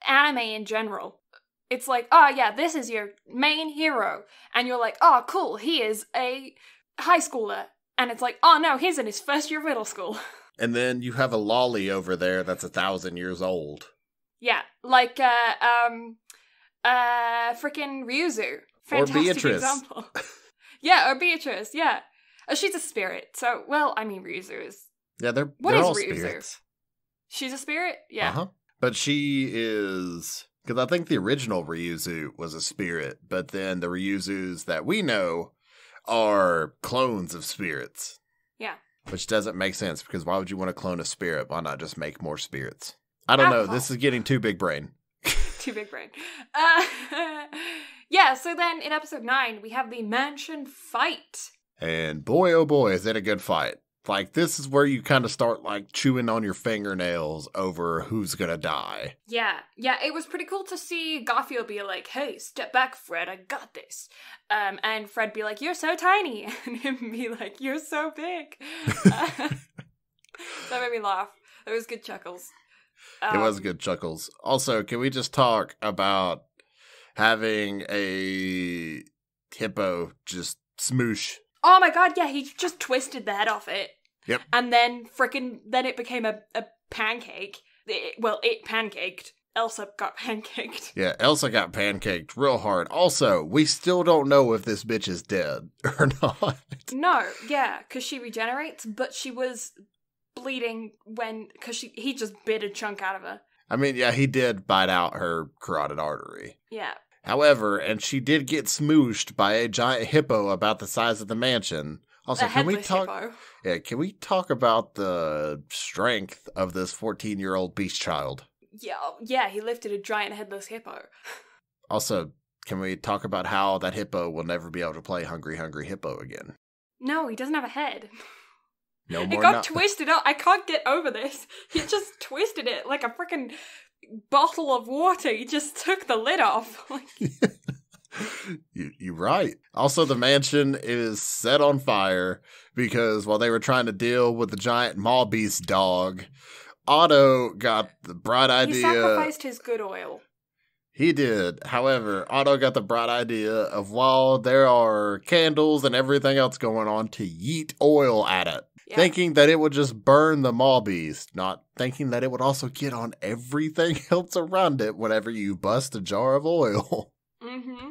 anime in general. It's like, oh yeah, this is your main hero. And you're like, oh cool, he is a high schooler. And it's like, oh no, he's in his first year of middle school. And then you have a lolly over there that's 1,000 years old. Yeah, like, frickin' Ryuzu. Fantastic or Beatrice. Example. Yeah, or Beatrice, yeah. Oh, she's a spirit, so, well, I mean, Ryuzu is... Yeah, they're What is all Ryuzu? spirits. She's a spirit? Yeah. But she is... Because I think the original Ryuzu was a spirit, but then the Ryuzus that we know are clones of spirits. Yeah. Which doesn't make sense, because why would you want to clone a spirit? Why not just make more spirits? I don't know. This is getting too big brain. Too big brain. Yeah, so then in episode 9, we have the mansion fight. And boy, oh boy, is it a good fight. Like, this is where you kind of start, like, chewing on your fingernails over who's gonna die. Yeah, it was pretty cool to see Garfield be like, hey, step back, Fred, I got this. And Fred be like, you're so tiny. And him be like, you're so big. That made me laugh. It was good chuckles. It was good chuckles. Also, can we just talk about having a hippo just smoosh? Oh my god, yeah, he just twisted the head off it. Yep. And then then it became a pancake. It pancaked. Elsa got pancaked. Yeah, Elsa got pancaked real hard. Also, we still don't know if this bitch is dead or not. No, yeah, because she regenerates, but she was bleeding because he just bit a chunk out of her. I mean, yeah, he did bite out her carotid artery. Yeah. However, and she did get smooshed by a giant hippo about the size of the mansion. Also, can we talk? Hippo. Yeah, can we talk about the strength of this 14-year-old beast child? Yeah, he lifted a giant headless hippo. Also, can we talk about how that hippo will never be able to play Hungry Hungry Hippo again? No, he doesn't have a head. No more. It got twisted up. I can't get over this. He just twisted it like a freaking bottle of water. He just took the lid off. You're right. Also, the mansion is set on fire because while they were trying to deal with the giant mall beast dog, Otto got the bright idea. He sacrificed his good oil. He did. However, Otto got the bright idea of while there are candles and everything else going on to yeet oil at it. Yeah. Thinking that it would just burn the mall beast, not thinking that it would also get on everything else around it whenever you bust a jar of oil. Mm-hmm.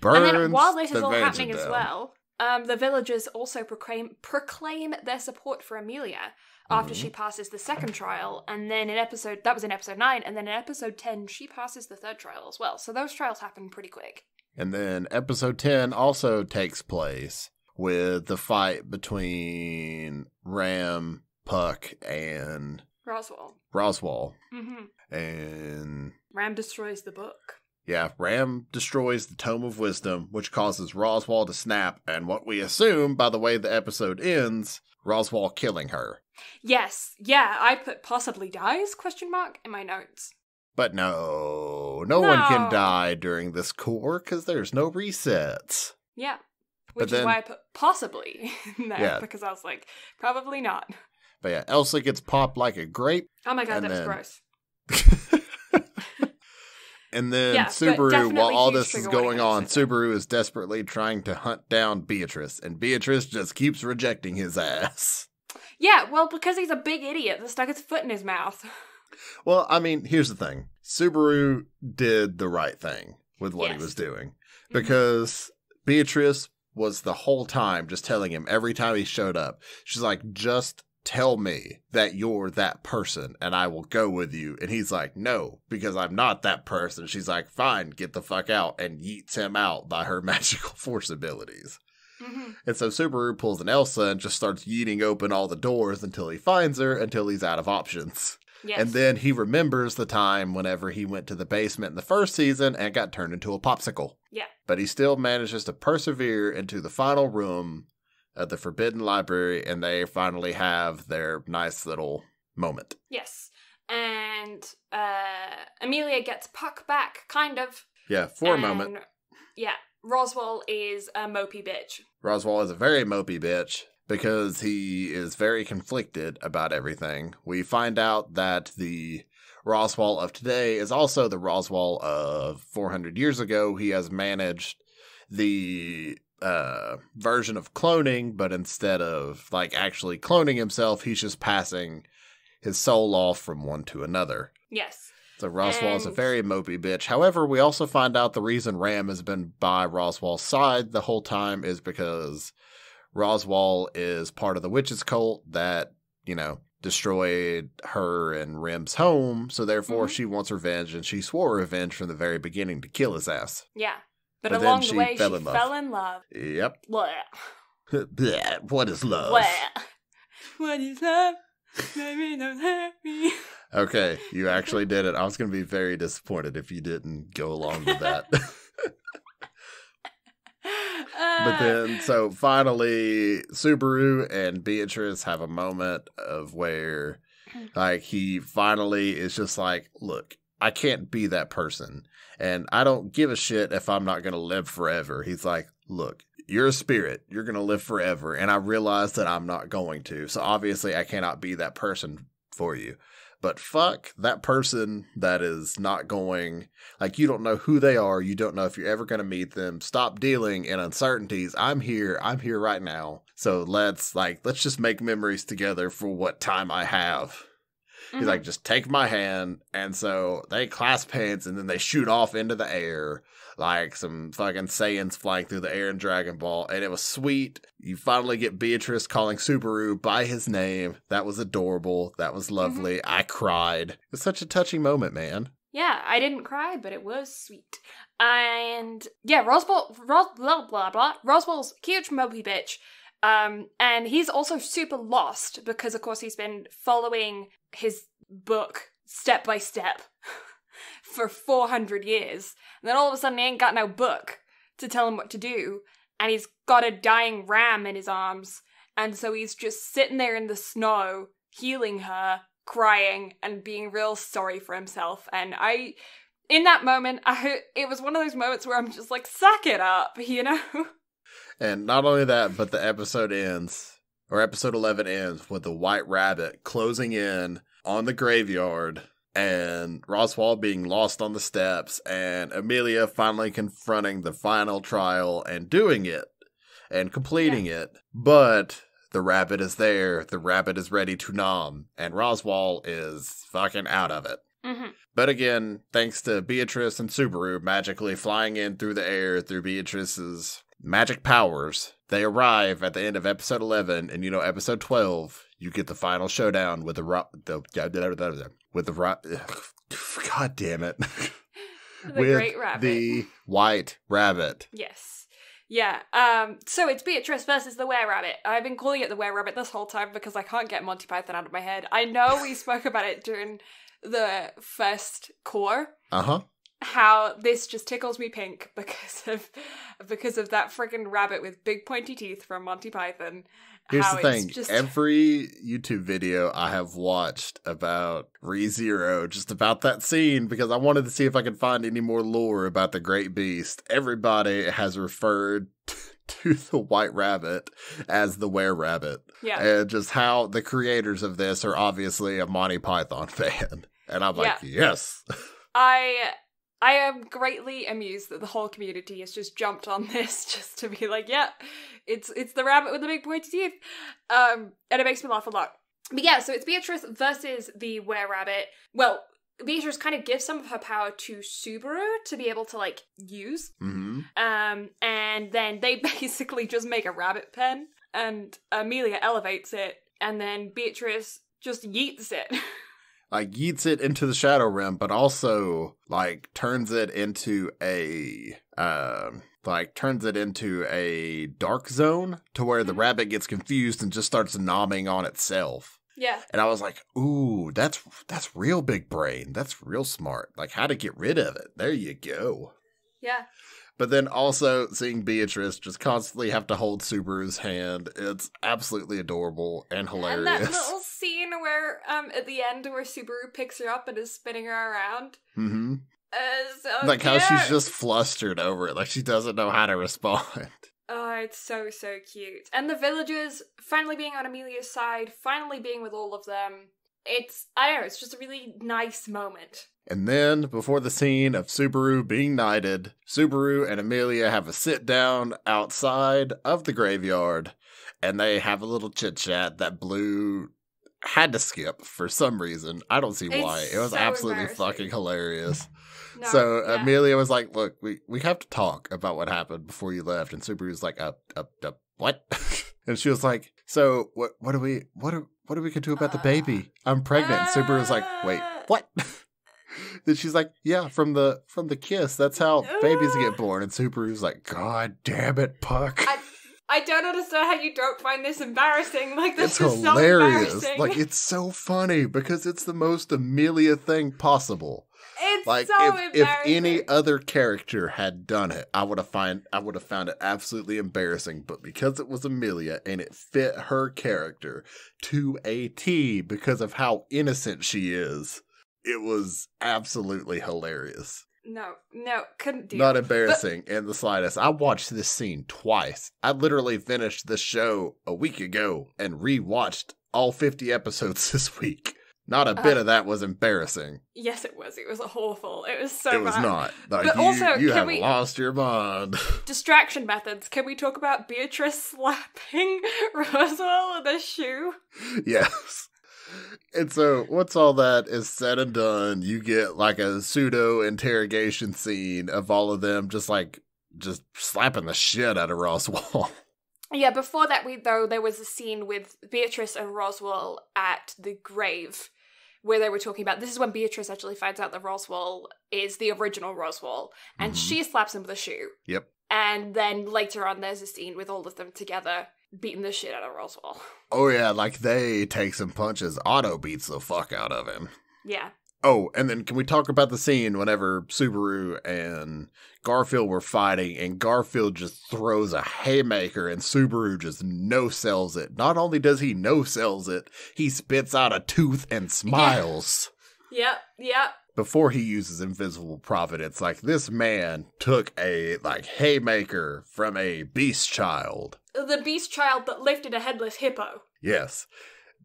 Burns and then while this is all happening down. As well, the villagers also proclaim their support for Amelia after she passes the second trial, and then in episode 9, and then in episode 10 she passes the third trial as well. So those trials happen pretty quick. And then episode 10 also takes place with the fight between Ram, Puck, and Roswell. Mm-hmm. And Ram destroys the book. Yeah, Ram destroys the Tome of Wisdom, which causes Roswell to snap, and what we assume, by the way the episode ends, Roswell killing her. Yes, yeah, I put possibly dies, ? In my notes. But no one can die during this cour, because there's no resets. Yeah, which is why I put possibly in there, because I was like, probably not. But yeah, Elsa gets popped like a grape. Oh my god, that was gross. And then Subaru, while all this is going on, Subaru is desperately trying to hunt down Beatrice, and Beatrice just keeps rejecting his ass. Yeah, well, because he's a big idiot that stuck his foot in his mouth. Well, I mean, here's the thing. Subaru did the right thing with what he was doing. Because Beatrice was the whole time just telling him every time he showed up, she's like, just tell me that you're that person and I will go with you. And he's like, no, because I'm not that person. She's like, fine, get the fuck out, and yeets him out by her magical force abilities. Mm-hmm. And so Subaru pulls an Elsa and just starts yeeting open all the doors until he finds her, until he's out of options. Yes. And then he remembers the time whenever he went to the basement in the first season and got turned into a popsicle. Yeah. But he still manages to persevere into the final room at the Forbidden Library, and they finally have their nice little moment. Yes. And Amelia gets Puck back, kind of. Yeah, for a moment. Yeah. Roswell is a mopey bitch. Roswell is a very mopey bitch because he is very conflicted about everything. We find out that the Roswell of today is also the Roswell of 400 years ago. He has managed the version of cloning, but instead of like actually cloning himself, he's just passing his soul off from one to another. Yes. So Roswell is a very mopey bitch. However, we also find out the reason Ram has been by Roswell's side the whole time is because Roswell is part of the witches cult that, you know, destroyed her and Rem's home. So therefore she wants revenge, and she swore revenge from the very beginning to kill his ass. Yeah. But along the way, she fell in love. Yep. Blah. Bleh. What is love? Blah. What is love? Baby, don't hurt me. Okay, you actually did it. I was going to be very disappointed if you didn't go along with that. But then, so finally, Subaru and Beatrice have a moment of where, like, he finally is just like, look, I can't be that person. And I don't give a shit if I'm not going to live forever. He's like, look, you're a spirit. You're going to live forever. And I realize that I'm not going to. So obviously I cannot be that person for you. But fuck that person that is not going, like, you don't know who they are. You don't know if you're ever going to meet them. Stop dealing in uncertainties. I'm here right now. So let's just make memories together for what time I have. He's like, just take my hand. And so they clasp hands and then they shoot off into the air like some fucking Saiyans flying through the air in Dragon Ball. And it was sweet. You finally get Beatrice calling Subaru by his name. That was adorable. That was lovely. I cried. It was such a touching moment, man. Yeah, I didn't cry, but it was sweet. And yeah, Roswell's a huge mopey bitch. And he's also super lost because, of course, he's been following his book step by step for 400 years. And then all of a sudden he ain't got no book to tell him what to do. And he's got a dying ram in his arms. And so he's just sitting there in the snow, healing her, crying, and being real sorry for himself. And in that moment, it was one of those moments where I'm just like, suck it up, you know? And not only that, but the episode ends, or episode 11 ends, with the White Rabbit closing in on the graveyard, and Roswell being lost on the steps, and Amelia finally confronting the final trial and doing it, and completing it. But the rabbit is there, the rabbit is ready to nom, and Roswell is fucking out of it. Mm-hmm. But again, thanks to Beatrice and Subaru magically flying in through the air through Beatrice's magic powers, they arrive at the end of episode 11, and episode 12, you get the final showdown with God damn it. The with Great Rabbit. The White Rabbit. Yes. Yeah. So it's Beatrice versus the Were-Rabbit. I've been calling it the Were-Rabbit this whole time because I can't get Monty Python out of my head. I know we spoke about it during the first cour. Uh-huh. How this just tickles me pink because of that freaking rabbit with big pointy teeth from Monty Python. Here's the thing. Every YouTube video I have watched about ReZero, just about that scene, because I wanted to see if I could find any more lore about the Great Beast. Everybody has referred to the White Rabbit as the Were-Rabbit. Yeah. And just how the creators of this are obviously a Monty Python fan. And I'm like, yes. I am greatly amused that the whole community has just jumped on this just to be like, yeah, it's the rabbit with the big pointy teeth. And it makes me laugh a lot. But yeah, so it's Beatrice versus the Were-Rabbit. Well, Beatrice kind of gives some of her power to Subaru to be able to, use. Mm-hmm. And then they basically just make a rabbit pen, and Amelia elevates it, and then Beatrice just yeets it. Yeets it into the Shadow Realm, but also, turns it into a dark zone to where the rabbit gets confused and just starts nomming on itself. Yeah. And I was like, ooh, that's real big brain. That's real smart. How to get rid of it. There you go. Yeah. But then also seeing Beatrice just constantly have to hold Subaru's hand, it's absolutely adorable and hilarious. And that little scene where, at the end, where Subaru picks her up and is spinning her around. Mm-hmm. So how cute. she's just flustered over it. She doesn't know how to respond. Oh, it's so, so cute. And the villagers finally being on Amelia's side, finally being with all of them. It's just a really nice moment. And then, before the scene of Subaru being knighted, Subaru and Amelia have a sit-down outside of the graveyard, and they have a little chit-chat that Blue had to skip for some reason. I don't see why. It was so absolutely fucking hilarious. No, so Amelia was like, look, we have to talk about what happened before you left. And Subaru's like, what? And she was like, so what do we could do about the baby? I'm pregnant. Subaru's like, wait, what? Then she's like, yeah, from the kiss. That's how babies get born. And Subaru's like, God damn it, Puck. I don't understand how you don't find this embarrassing. This it's is hilarious. So embarrassing. It's so funny because it's the most Amelia thing possible. It's so embarrassing. If any other character had done it, I would have found it absolutely embarrassing. But because it was Amelia and it fit her character to a T because of how innocent she is, it was absolutely hilarious. No, couldn't do it. Not embarrassing in the slightest. I watched this scene twice. I literally finished the show a week ago and rewatched all 50 episodes this week. Not a bit of that was embarrassing. Yes, it was. It was awful. It was so bad. It was not. But also, you have lost your mind. Distraction methods. Can we talk about Beatrice slapping Roswell with a shoe? Yes. And so, once all that is said and done, you get a pseudo interrogation scene of all of them just slapping the shit out of Roswell. Yeah, before that, there was a scene with Beatrice and Roswell at the grave, where they were talking about, this is when Beatrice actually finds out that Roswell is the original Roswell, and she slaps him with a shoe. Yep. And then later on, there's a scene with all of them together, beating the shit out of Roswell. Oh yeah, they take some punches. Otto beats the fuck out of him. Yeah. Oh, and then can we talk about the scene whenever Subaru and Garfield were fighting, and Garfield just throws a haymaker and Subaru just no-sells it. Not only does he no-sells it, he spits out a tooth and smiles. Yep. Before he uses invisible providence, like, this man took a, like, haymaker from a beast child. The beast child that lifted a headless hippo. Yes.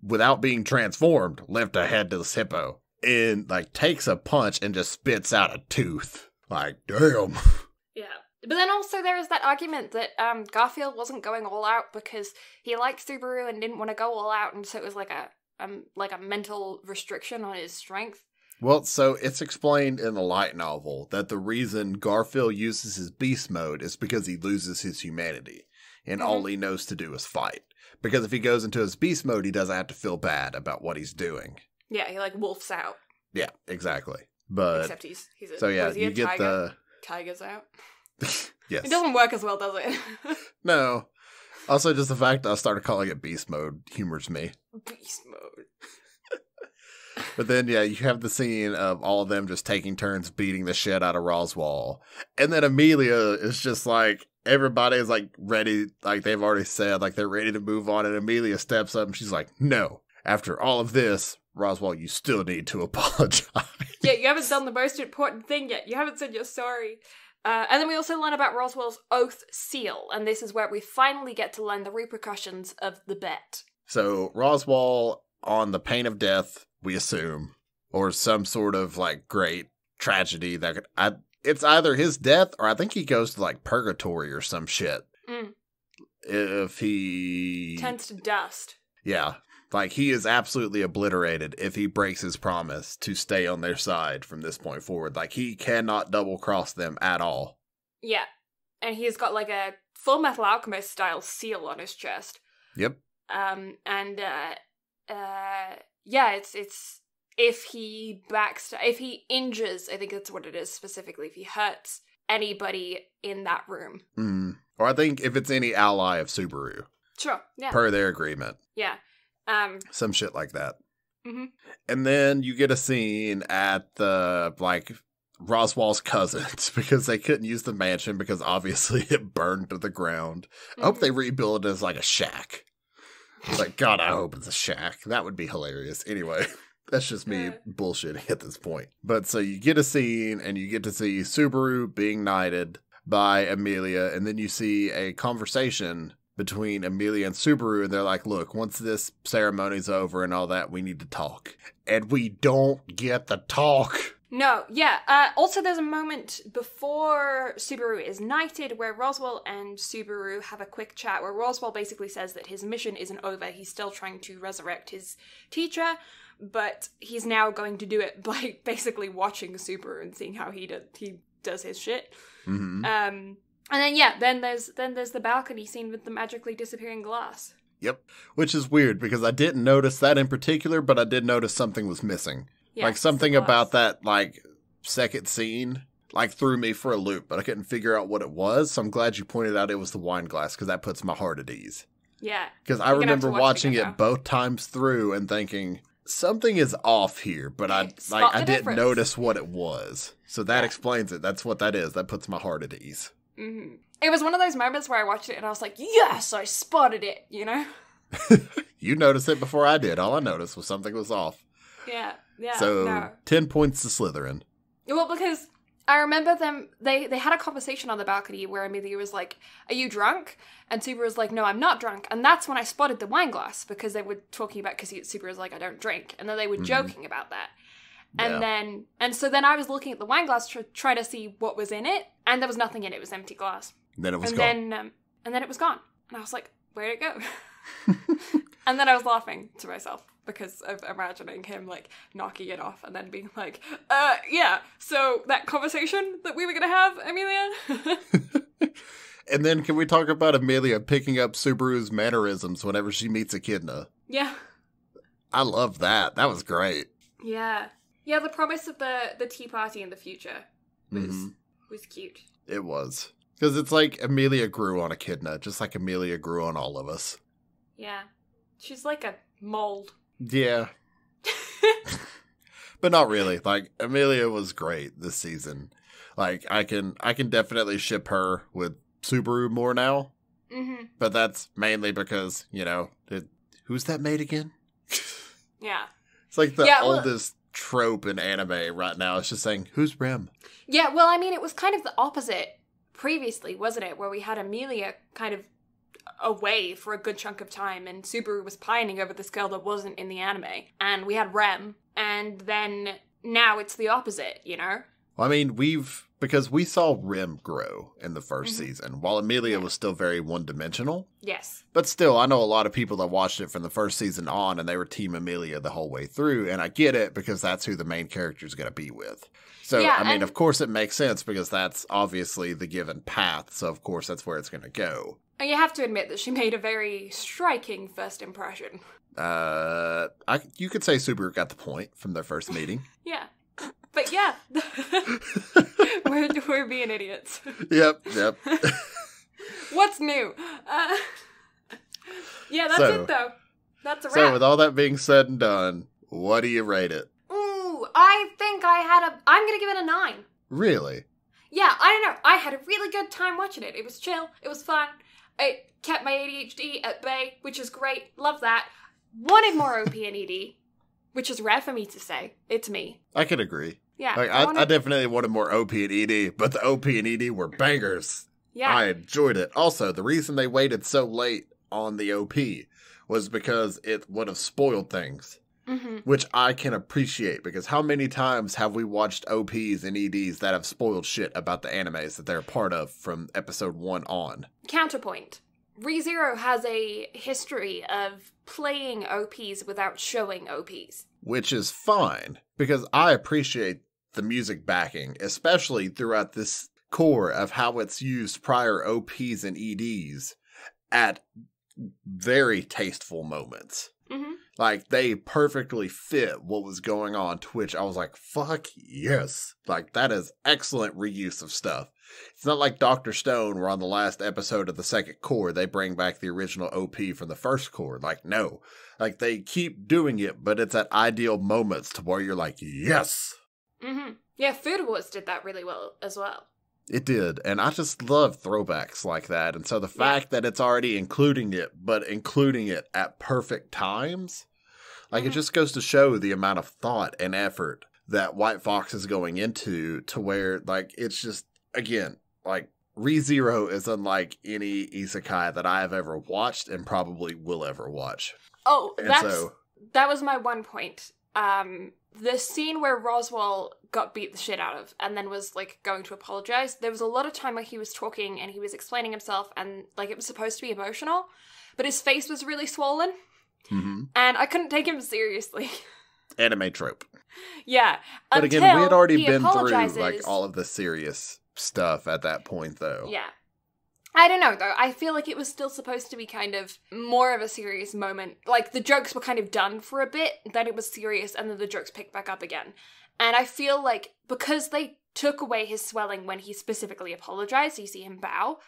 Without being transformed, lift a headless hippo. And, like, takes a punch and just spits out a tooth. Like, damn. Yeah. But then also there is that argument that Garfield wasn't going all out because he liked Subaru and didn't want to go all out, and so it was like a mental restriction on his strength. Well, so it's explained in the light novel that the reason Garfield uses his beast mode is because he loses his humanity, and all he knows to do is fight. Because if he goes into his beast mode, he doesn't have to feel bad about what he's doing. Yeah, he, like, wolfs out. Yeah, exactly. But except he's a, so yeah, he you a get tiger? Tiger's out. Yes. It doesn't work as well, does it? No. Also, just the fact that I started calling it beast mode humors me. Beast mode. But then, yeah, you have the scene of all of them just taking turns beating the shit out of Roswell. And then Amelia is just like, everybody is like ready, like they've already said, like they're ready to move on. And Amelia steps up and she's like, no, after all of this, Roswell, you still need to apologize. Yeah, you haven't done the most important thing yet. You haven't said you're sorry. And then we also learn about Roswell's oath seal. And this is where we finally get to learn the repercussions of the bet. So Roswell, on the pain of death, we assume, or some sort of like great tragedy that could, it's either his death or I think he goes to like purgatory or some shit. If he turns to dust. Yeah, like he is absolutely obliterated if he breaks his promise to stay on their side from this point forward. Like he cannot double cross them at all. Yeah, and he's got like a Full Metal Alchemist style seal on his chest. Yep. Yeah, it's if he if he injures, I think that's what it is specifically, if he hurts anybody in that room. Or I think if it's any ally of Subaru. Sure, yeah. Per their agreement. Yeah. Some shit like that. Mm-hmm. And then you get a scene at the, like, Roswell's cousins because they couldn't use the mansion because obviously it burned to the ground. I hope they rebuild it as like a shack. It's like, God, I hope it's a shack. That would be hilarious. Anyway, that's just me bullshitting at this point. But so you get a scene and you get to see Subaru being knighted by Amelia. And then you see a conversation between Amelia and Subaru. And they're like, look, once this ceremony's over and all that, we need to talk. And we don't get the talk. No, yeah. Also, there's a moment before Subaru is knighted where Roswell and Subaru have a quick chat where Roswell basically says that his mission isn't over. He's still trying to resurrect his teacher, but he's now going to do it by basically watching Subaru and seeing how he does his shit. Mm-hmm. And then, yeah, then there's the balcony scene with the magically disappearing glass. Yep. Which is weird because I didn't notice that in particular, but I did notice something was missing. Yeah, like something about that, like, second scene, like, threw me for a loop, but I couldn't figure out what it was. So I'm glad you pointed out it was the wine glass because that puts my heart at ease. Yeah. Because I remember watching it both times through and thinking something is off here, but I didn't notice what it was. So that explains it. That's what that is. That puts my heart at ease. Mm-hmm. It was one of those moments where I watched it and I was like, yes, I spotted it, you know? You noticed it before I did. All I noticed was something was off. Yeah. So, 10 points to Slytherin. Well, because I remember them, they had a conversation on the balcony where Amelia was like, are you drunk? And Subaru was like, no, I'm not drunk. And that's when I spotted the wine glass, because they were talking about, because Subaru was like, I don't drink. And then they were joking about that. And so then I was looking at the wine glass to try to see what was in it, and there was nothing in it. It was empty glass. Then it was gone. And then it was gone. And I was like, where'd it go? And then I was laughing to myself because of imagining him, like, knocking it off and then being like, yeah, so that conversation that we were going to have, Amelia? And then can we talk about Amelia picking up Subaru's mannerisms whenever she meets Echidna? Yeah. I love that. That was great. Yeah. Yeah, the promise of the tea party in the future was cute. It was. Because it's like Amelia grew on Echidna, just like Amelia grew on all of us. Yeah. She's like a mold. Yeah. But not really. Like, Amelia was great this season. Like, I can definitely ship her with Subaru more now. Mm-hmm. But that's mainly because, who's that maid again? Yeah. It's like the oldest trope in anime right now. It's just saying, who's Rem? Yeah, well, I mean, it was kind of the opposite previously, wasn't it? Where we had Amelia kind of away for a good chunk of time, and Subaru was pining over this girl that wasn't in the anime. And we had Rem, and then now it's the opposite, Well, I mean, because we saw Rem grow in the first season, while Amelia was still very one-dimensional. Yes. But still, I know a lot of people that watched it from the first season on, and they were Team Amelia the whole way through, and I get it, because that's who the main character is going to be with. So, yeah, I mean, of course it makes sense, because that's obviously the given path, so of course that's where it's going to go. And you have to admit that she made a very striking first impression. You could say Subaru got the point from their first meeting. Yeah. But yeah, we're being idiots. Yep. What's new? Yeah, that's it though. That's a wrap. So with all that being said and done, what do you rate it? Ooh, I think I'm gonna give it a 9. Really? Yeah, I don't know. I had a really good time watching it. It was chill. It was fun. It kept my ADHD at bay, which is great. Love that. Wanted more OP and ED, which is rare for me to say. It's me. I can agree. Yeah. Like, I definitely wanted more OP and ED, but the OP and ED were bangers. Yeah. I enjoyed it. Also, the reason they waited so late on the OP was because it would have spoiled things, which I can appreciate, because how many times have we watched OPs and EDs that have spoiled shit about the animes that they're a part of from episode 1 on? Counterpoint. ReZero has a history of playing OPs without showing OPs. Which is fine, because I appreciate the music backing, especially throughout this core of how it's used prior OPs and EDs at very tasteful moments. Like, they perfectly fit what was going on, to which I was like, fuck yes. Like, that is excellent reuse of stuff. It's not like Dr. Stone, where on the last episode of the second core, they bring back the original OP from the first core. Like, no. Like, they keep doing it, but it's at ideal moments to where you're like, yes! Yeah, Food Wars did that really well as well. It did, and I just love throwbacks like that, and so the fact that it's already including it, but including it at perfect times, like, it just goes to show the amount of thought and effort that White Fox is going into, to where, like, it's just, again, like, ReZero is unlike any isekai that I have ever watched and probably will ever watch. Oh, that was my one point. The scene where Roswell got beat the shit out of and then was, like, going to apologize, there was a lot of time where he was talking and he was explaining himself, and, like, it was supposed to be emotional, but his face was really swollen. And I couldn't take him seriously. Anime trope. Yeah. But again, we had already been through, like, all of the serious stuff at that point, though. Yeah. I don't know, though. I feel like it was still supposed to be kind of more of a serious moment. Like, the jokes were kind of done for a bit, then it was serious, and then the jokes picked back up again. And I feel like, because they took away his swelling when he specifically apologized, you see him bow,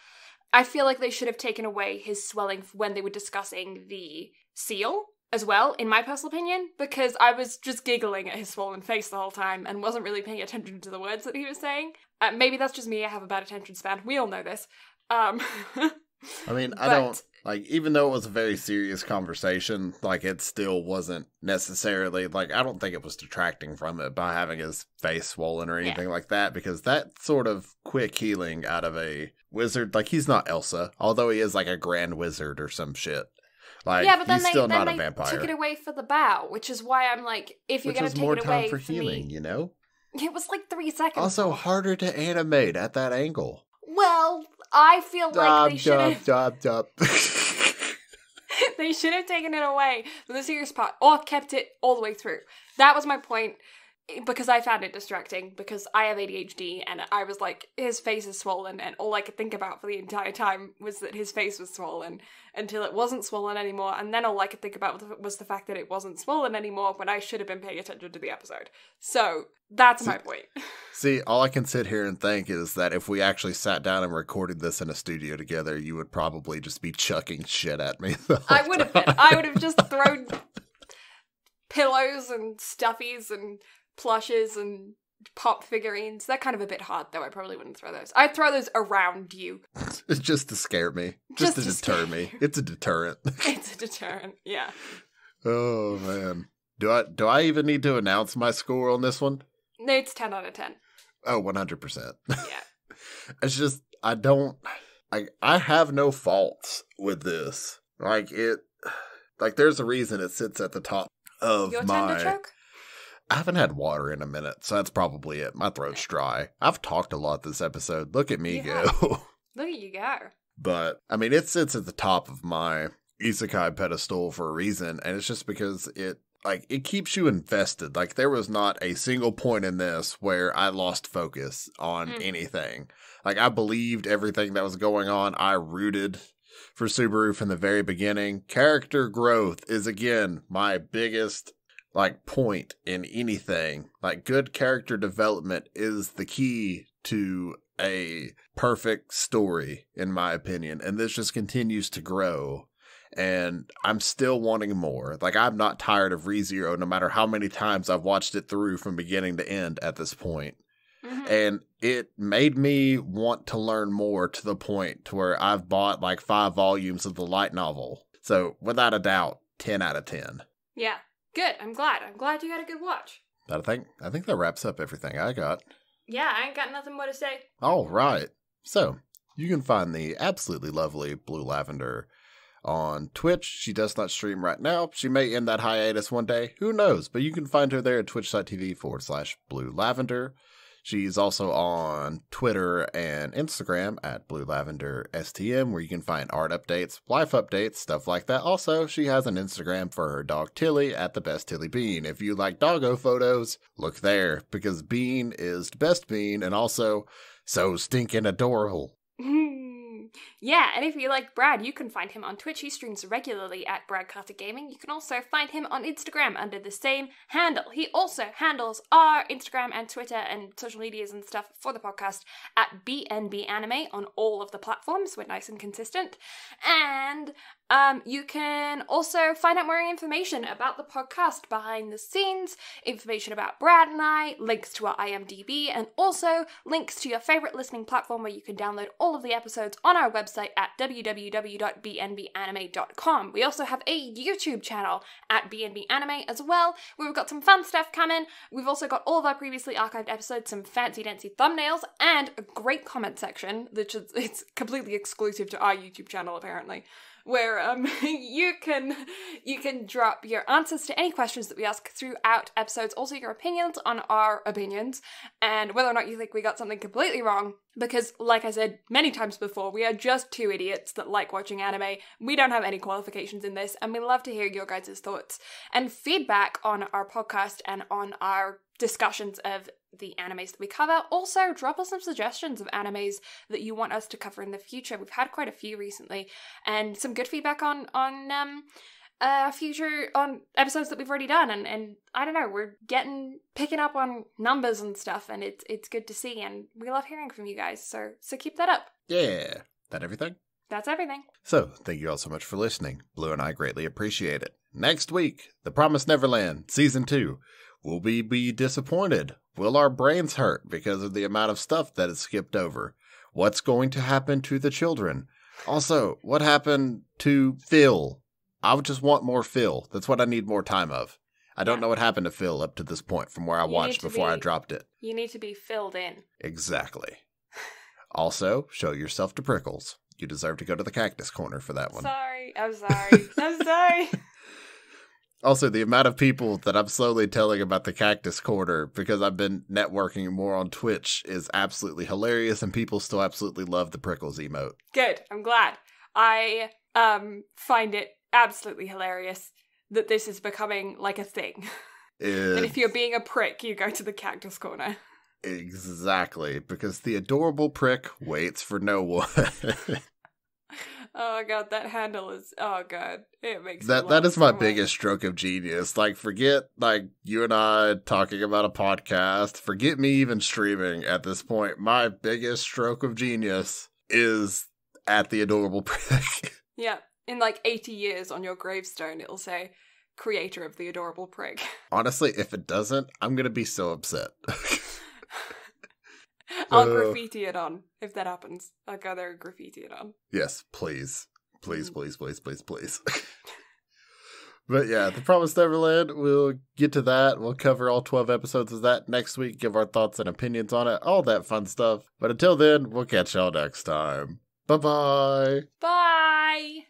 I feel like they should have taken away his swelling when they were discussing the seal as well, in my personal opinion, because I was just giggling at his swollen face the whole time and wasn't really paying attention to the words that he was saying. Maybe that's just me, I have a bad attention span. We all know this. I mean, I don't, like, even though it was a very serious conversation, like, it still wasn't necessarily, like, I don't think it was detracting from it by having his face swollen or anything like that, because that sort of quick healing out of a wizard, like, he's not Elsa, although he is, like, a grand wizard or some shit. Like, yeah, but then he's still not a vampire. Took it away for the bow, which is why I'm like, if you're going to take it away more time for healing, you know? It was like 3 seconds. Also, harder to animate at that angle. Well, I feel like they should have... They should have taken it away from the serious part, or kept it all the way through. That was my point, because I found it distracting, because I have ADHD, and I was like, his face is swollen, and all I could think about for the entire time was that his face was swollen, until it wasn't swollen anymore, and then all I could think about was the fact that it wasn't swollen anymore, when I should have been paying attention to the episode. So, that's my point. See, all I can sit here and think is that if we actually sat down and recorded this in a studio together, you would probably just be chucking shit at me. I would have been. I would have just thrown pillows and stuffies and plushes and pop figurines. They're kind of a bit hard, though. I probably wouldn't throw those. I'd throw those around you. It's just to scare me. Just to deter me. It's a deterrent. It's a deterrent, yeah. Oh, man. Do I even need to announce my score on this one? No, it's 10 out of 10. Oh, 100%. Yeah. It's just, I have no faults with this. There's a reason it sits at the top of Your my... tender choke? I haven't had water in a minute, so that's probably it. My throat's dry. I've talked a lot this episode. Look at me go. Look at you go. But, I mean, it sits at the top of my isekai pedestal for a reason, and it's just because it keeps you invested. Like, there was not a single point in this where I lost focus on anything. Like, I believed everything that was going on. I rooted for Subaru from the very beginning. Character growth is, again, my biggest point in anything. Like, good character development is the key to a perfect story, in my opinion. And this just continues to grow. And I'm still wanting more. Like, I'm not tired of ReZero, no matter how many times I've watched it through from beginning to end at this point. Mm-hmm. And it made me want to learn more, to the point to where I've bought 5 volumes of the light novel. So, without a doubt, 10 out of 10. Yeah. Good. I'm glad you had a good watch. I think that wraps up everything I got. Yeah, I ain't got nothing more to say. All right. So, you can find the absolutely lovely Blue Lavender on Twitch. She does not stream right now. She may end that hiatus one day. Who knows? But you can find her there at twitch.tv/Blue Lavender. She's also on Twitter and Instagram at Blue Lavender STM, where you can find art updates, life updates, stuff like that. Also, she has an Instagram for her dog Tilly at the Best Tilly Bean. If you like doggo photos, look there, because Bean is the best bean and also so stinking adorable. Yeah, and if you like Brad, you can find him on Twitch. He streams regularly at Brad Carter Gaming. You can also find him on Instagram under the same handle. He also handles our Instagram and Twitter and social medias and stuff for the podcast at BnB Anime on all of the platforms. We're nice and consistent. And you can also find out more information about the podcast behind the scenes, information about Brad and I, links to our IMDb, and also links to your favorite listening platform where you can download all of the episodes on our website at www.bnbanime.com. We also have a YouTube channel at BnB Anime as well, where we've got some fun stuff coming. We've also got all of our previously archived episodes, some fancy dancy thumbnails, and a great comment section, which is it's completely exclusive to our YouTube channel apparently, where you can drop your answers to any questions that we ask throughout episodes, also your opinions on our opinions, and whether or not you think we got something completely wrong, because, like I said many times before, we are just two idiots that like watching anime. We don't have any qualifications in this, and we love to hear your guys' thoughts and feedback on our podcast and on our discussions of the animes that we cover. Also, drop us some suggestions of animes that you want us to cover in the future. We've had quite a few recently, and some good feedback on episodes that we've already done, and I don't know, we're picking up on numbers and stuff, and it's good to see, and we love hearing from you guys, so keep that up. Yeah. That everything? That's everything. So, thank you all so much for listening. Blue and I greatly appreciate it. Next week, The Promised Neverland, Season 2. Will we be disappointed? Will our brains hurt because of the amount of stuff that is skipped over? What's going to happen to the children? Also, what happened to Phil? I would just want more Phil. That's what I need more time of. I don't know what happened to Phil up to this point from where I watched before I dropped it. You need to be filled in. Exactly. Also, show yourself to Prickles. You deserve to go to the Cactus Corner for that one. I'm sorry. Also, the amount of people that I'm slowly telling about the Cactus Corner because I've been networking more on Twitch is absolutely hilarious, and people still absolutely love the Prickles emote. Good. I'm glad. I find it absolutely hilarious that this is becoming like a thing. And if you're being a prick, you go to the Cactus Corner. Exactly, because the adorable prick waits for no one. Oh my god, that handle is, oh god, it makes that is my biggest stroke of genius. Like, forget, you and I talking about a podcast, forget me even streaming at this point. My biggest stroke of genius is at the adorable prick. Yeah, in 80 years on your gravestone, it'll say, creator of the adorable prig. Honestly, if it doesn't, I'm going to be so upset. I'll graffiti it on if that happens. I'll go there and graffiti it on. Yes, please. Please. But yeah, The Promised Neverland, we'll get to that. We'll cover all 12 episodes of that next week, give our thoughts and opinions on it, all that fun stuff. But until then, we'll catch y'all next time. Bye-bye. Bye!